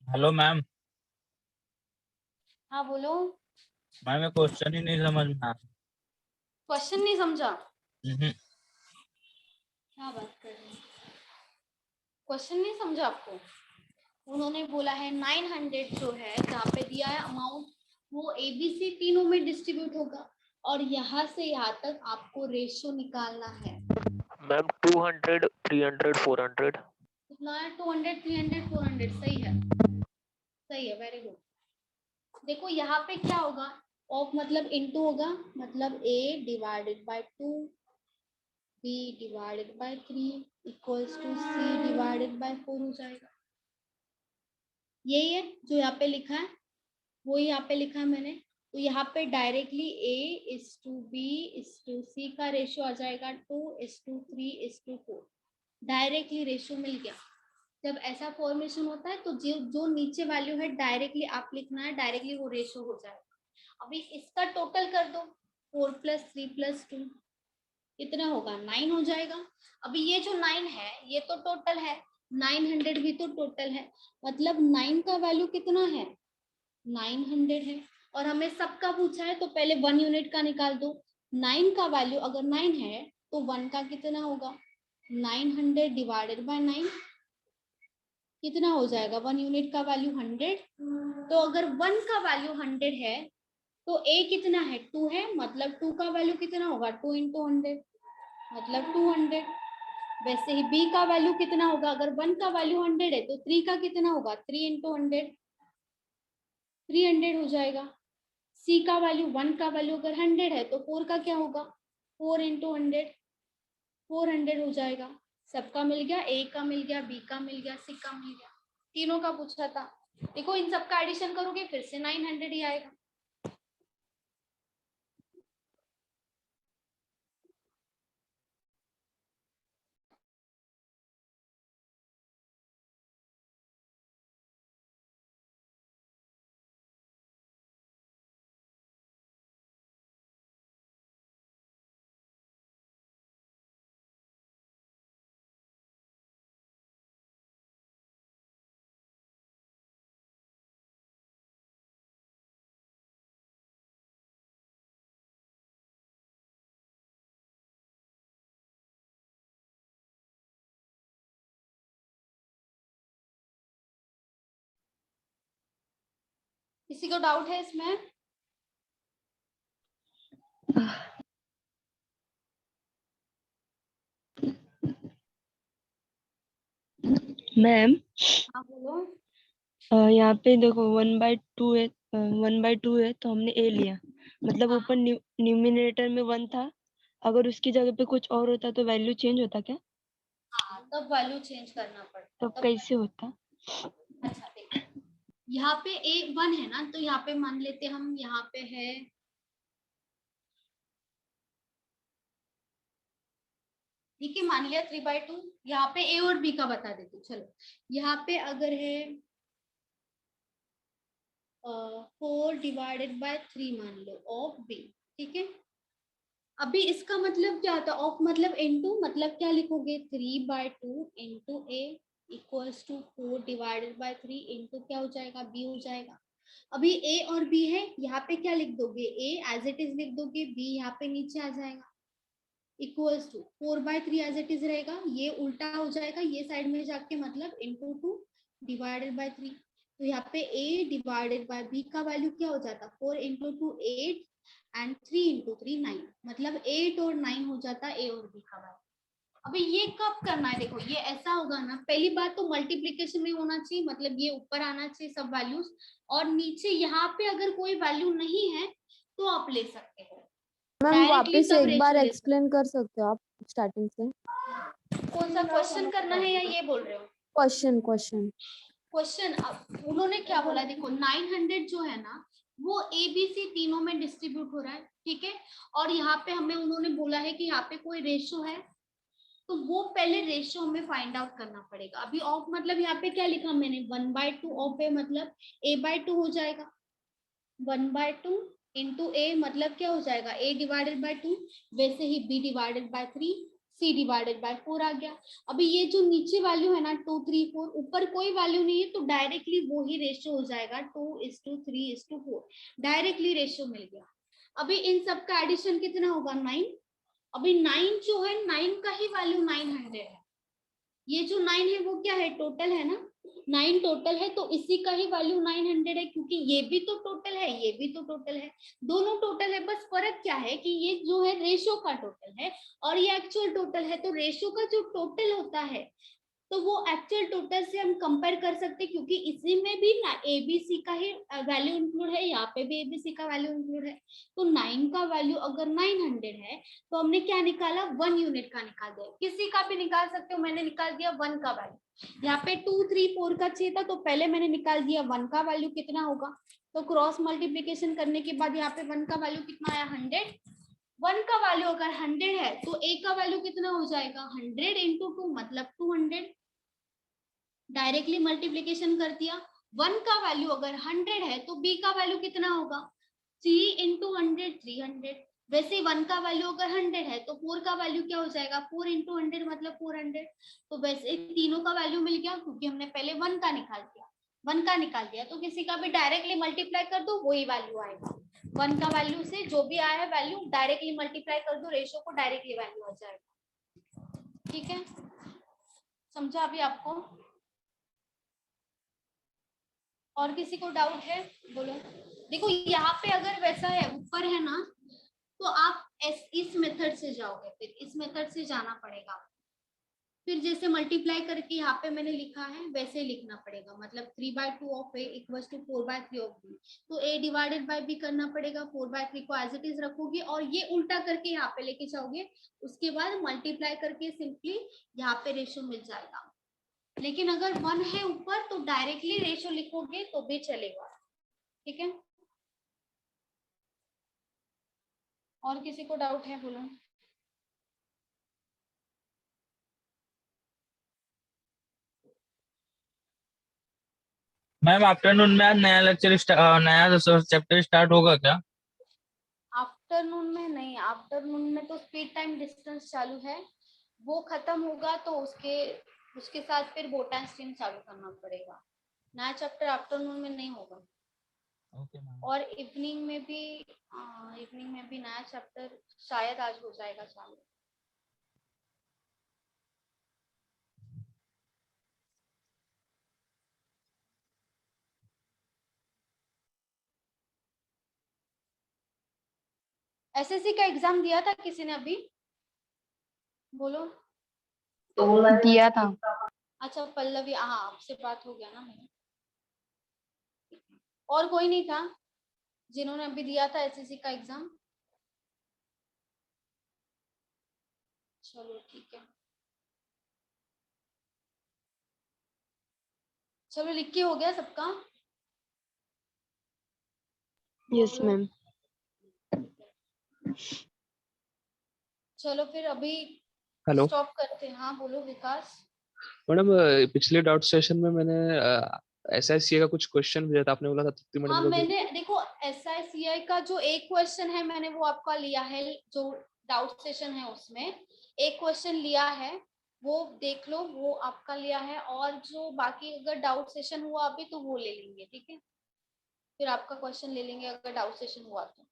Hello ma'am. हाँ बोलो। मैम ये क्वेश्चन ही नहीं समझ में आया। क्वेश्चन नहीं समझा? हम्म। क्या बात कर रहे हैं? क्वेश्चन नहीं समझा आपको? उन्होंने बोला है 900 जो है, जहाँ पे दिया है अमाउंट, वो एबीसी तीनों में डिस्ट्रीब्यूट होगा, और यहाँ से यहाँ तक आपको रेशो निकालना है। मैम 200 300 400 कितना है? 200 300 400। सही है, सही है, वेरी गुड। देखो यहाँ पे क्या होगा, ऑफ मतलब इनटू होगा, मतलब a divided by 2, b divided by 3 equals to c divided by 4 हो जाएगा। यही है जो यहाँ पे लिखा है, वो यहाँ पे लिखा है मैंने। तो यहाँ पे डायरेक्टली a:b:c का रेशियो आ जाएगा 2:3:4। डायरेक्टली रेशियो मिल गया। जब ऐसा फॉर्मेशन होता है तो जो नीचे वैल्यू है डायरेक्टली आप लिखना है, डायरेक्टली वो रेशियो हो जाएगा। अभी इसका टोटल कर दो, 4 + 3 + 2 कितना होगा? 9 हो जाएगा। अभी ये जो 9 है ये तो टोटल है, 900 भी तो टोटल है, मतलब 9 का वैल्यू कितना है? 900 है। और हमें सबका पूछा है तो पहले 1 यूनिट का निकाल दो। 9 का वैल्यू अगर 9 है तो 1 का कितना होगा? 900 डिवाइडेड बाय 9 कितना हो जाएगा? 1 यूनिट का वैल्यू 100। तो अगर 1 का वैल्यू 100 है तो a कितना है? 2 है, मतलब 2 का वैल्यू कितना होगा? 2 × 100 मतलब 200। वैसे ही b का वैल्यू कितना होगा? अगर 1 का वैल्यू 100 है तो 3 का कितना होगा? 3 × 100 300 हो जाएगा। c का वैल्यू 1 का वैल्यू अगर 100 है तो 4 का क्या होगा? 4 × 100 400 हो जाएगा। सबका मिल गया, a का मिल गया, b का मिल गया, c का मिल गया। तीनों का पूछा था। देखो इन सबका एडिशन करोगे फिर से 900 ही आएगा। किसी को डाउट है इसमें? मैम हाँ बोलो। यहाँ पे देखो 1/2 है, 1/2 है तो हमने ए लिया, मतलब हाँ। ऊपर न्यूमिनेटर में 1 था, अगर उसकी जगह पे कुछ और होता तो वैल्यू चेंज होता क्या? हाँ तब वैल्यू चेंज करना पड़ता। तब कैसे होता? अच्छा देखो, यहाँ पे ए 1 है ना, तो यहाँ पे मान लेते हम यहाँ पे है ठीक है, मान लिया 3/2। यहाँ पे ए और बी का बता देती हूँ। चलो यहाँ पे अगर है 4/3 मान लो ऑफ बी, ठीक है। अभी इसका मतलब क्या होता है? ऑफ मतलब इनटू, मतलब क्या लिखोगे? 3/2 into a equals to 4/3 into क्या हो जाएगा? बी हो जाएगा। अभी ए और बी है, यहाँ पे क्या लिख दोगे? ए एज इट इज लिख दोगे, बी यहाँ पे नीचे आ जाएगा, equals to 4/3 as it is रहेगा, ये उल्टा हो जाएगा ये साइड में जाके, मतलब इंटू 2/3। तो यहाँ पे a डिवाइडेड बाय b का वैल्यू क्या हो जाता? 4 इंटू 2 8 एंड 3 इंटू 3 9, मतलब 8 और 9 हो जाता a और b का वैल्यू। अभी ये कब करना है? देखो ये ऐसा होगा ना, पहली बात तो मल्टीप्लीकेशन में होना चाहिए, मतलब ये ऊपर आना चाहिए सब वैल्यूज, और नीचे यहाँ पे अगर कोई वैल्यू नहीं है तो आप ले सकते हो मैम डायरेक्टली। वापस तब एक बार रेशियो ले एक्सप्लेन कर सकते हो आप स्टार्टिंग से? कौन सा क्वेश्चन करना है या ये बोल रहे हो? क्वेश्चन क्वेश्चन क्वेश्चन अब उन्होंने क्या बोला, देखो 900 जो है ना वो ए बी सी तीनों में डिस्ट्रीब्यूट हो रहा है, ठीक है। और यहाँ पे हमें उन्होंने बोला है कि यहाँ पे कोई रेशियो है, तो वो पहले रेशियो हमें फाइंड आउट करना पड़ेगा। अभी ऑफ मतलब यहाँ पे क्या लिखा मैंने? 1/2 ऑफ ए, मतलब a/2 हो जाएगा। 1/2 इंटू ए मतलब क्या हो जाएगा? a डिवाइडेड बाय 2, वैसे ही b divided by 3, c divided by 4 आ गया। अभी ये जो नीचे वैल्यू है ना 2 3 4, ऊपर कोई वैल्यू नहीं है तो डायरेक्टली वो ही रेशियो हो जाएगा 2:3:4, डायरेक्टली रेशियो मिल गया। अभी इन सब का एडिशन कितना होगा? 9। अभी 9 जो है 9 का ही वैल्यू 900 है, ये जो 9 है वो क्या है? टोटल है ना, 9 टोटल है, तो इसी का ही वैल्यू 900 है, क्योंकि ये भी तो टोटल है ये भी तो टोटल है, दोनों टोटल है। बस फर्क क्या है कि ये जो है रेशियो का टोटल है और ये एक्चुअल टोटल है। तो रेशियो का जो टोटल होता है तो वो एक्चुअल टोटल से हम कंपेयर कर सकते हैं, क्योंकि इसी में भी ना एबीसी का ही वैल्यू इंक्लूड है, यहाँ पे भी एबीसी का वैल्यू इंक्लूड है। तो 9 का वैल्यू अगर 900 है तो हमने क्या निकाला? 1 यूनिट का निकाल दिया। किसी का भी निकाल सकते हो, मैंने निकाल दिया 1 का वैल्यू। यहाँ पे 2 3 4 का चाहिए था तो पहले मैंने निकाल दिया 1 का वैल्यू कितना होगा। तो क्रॉस मल्टीप्लीकेशन करने के बाद यहाँ पे 1 का वैल्यू कितना आया? 100। 1 का वैल्यू अगर 100 है तो a का वैल्यू कितना हो जाएगा? 100 इंटू 2 मतलब 200, डायरेक्टली मल्टीप्लीकेशन कर दिया। 1 का वैल्यू अगर 100 है तो b का वैल्यू कितना होगा? 3 इंटू 100 300। वैसे 1 का वैल्यू अगर 100 है तो 4 का वैल्यू क्या हो जाएगा? 4 इंटू 100 मतलब 400। तो वैसे तीनों का वैल्यू मिल गया, क्योंकि हमने पहले 1 का निकाल दिया। 1 का निकाल दिया तो किसी का भी डायरेक्टली मल्टीप्लाई कर दो, वही वैल्यू आएगा। 1 का वैल्यू से जो भी आया है वैल्यू डायरेक्टली मल्टीप्लाई कर दो, रेशियो को डायरेक्टली वैल्यू आ जाएगा। ठीक है, समझा अभी आपको? और किसी को डाउट है? बोलो। देखो यहाँ पे अगर वैसा है ऊपर है ना, तो आप इस मेथड से जाओगे, फिर इस मेथड से जाना पड़ेगा। फिर जैसे मल्टीप्लाई करके यहाँ पे मैंने लिखा है वैसे ही लिखना पड़ेगा, मतलब 3/2 of a equals to 4/3 of b. तो a डिवाइडेड बाय b करना पड़ेगा, 4/3 को एज इट इज रखोगे और ये उल्टा करके यहाँ पे लेके जाओगे, उसके बाद मल्टीप्लाई करके सिंपली यहाँ पे रेशियो मिल जाएगा। लेकिन अगर 1 है ऊपर तो डायरेक्टली रेशियो लिखोगे तो भी चलेगा। ठीक है, और किसी को डाउट है? बोलो। मैम आफ्टरनून में आज नया नया चैप्टर स्टार्ट होगा क्या? आफ्टरनून में नहीं, आफ्टरनून में तो स्पीड टाइम डिस्टेंस चालू है, वो खत्म होगा तो उसके साथ फिर बोटा स्ट्रीम चालू करना पड़ेगा। नया चैप्टर आफ्टरनून में नहीं होगा। Okay ma'am. और इवनिंग में भी नया चैप्टर शायद आज हो जाएगा चालू। एसएससी का एग्जाम दिया था किसी ने अभी? बोलो। दिया था। अच्छा पल्लवी, हाँ आपसे बात हो गया ना मेरा। और कोई नहीं था जिन्होंने अभी दिया था एसएससी का एग्जाम? चलो ठीक है, चलो लिख के हो गया सबका? Yes ma'am. चलो फिर अभी हेलो स्टॉप करते हैं। हाँ बोलो विकास। मैडम, पिछले डाउट सेशन में मैंने एसआईसीए का कुछ क्वेश्चन भेजा था, आपने बोला था तृप्ति मैडम हाँ को भी। मैंने देखो SICI का जो एक क्वेश्चन है मैंने वो आपका लिया है, जो डाउट सेशन है उसमें एक क्वेश्चन लिया है, वो देख लो, वो आपका लिया है। और जो बाकी अगर डाउट सेशन हुआ अभी तो वो ले लेंगे, ठीक है? फिर आपका क्वेश्चन ले लेंगे अगर डाउट सेशन हुआ तो,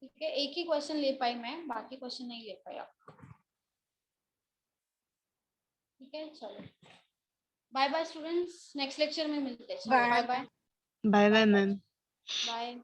ठीक है? एक ही क्वेश्चन ले पाई मैं, बाकी क्वेश्चन नहीं ले पाई आपका, ठीक है? चलो bye bye students, next lecture में मिलते हैं। चलो bye bye. Bye bye ma'am. Bye.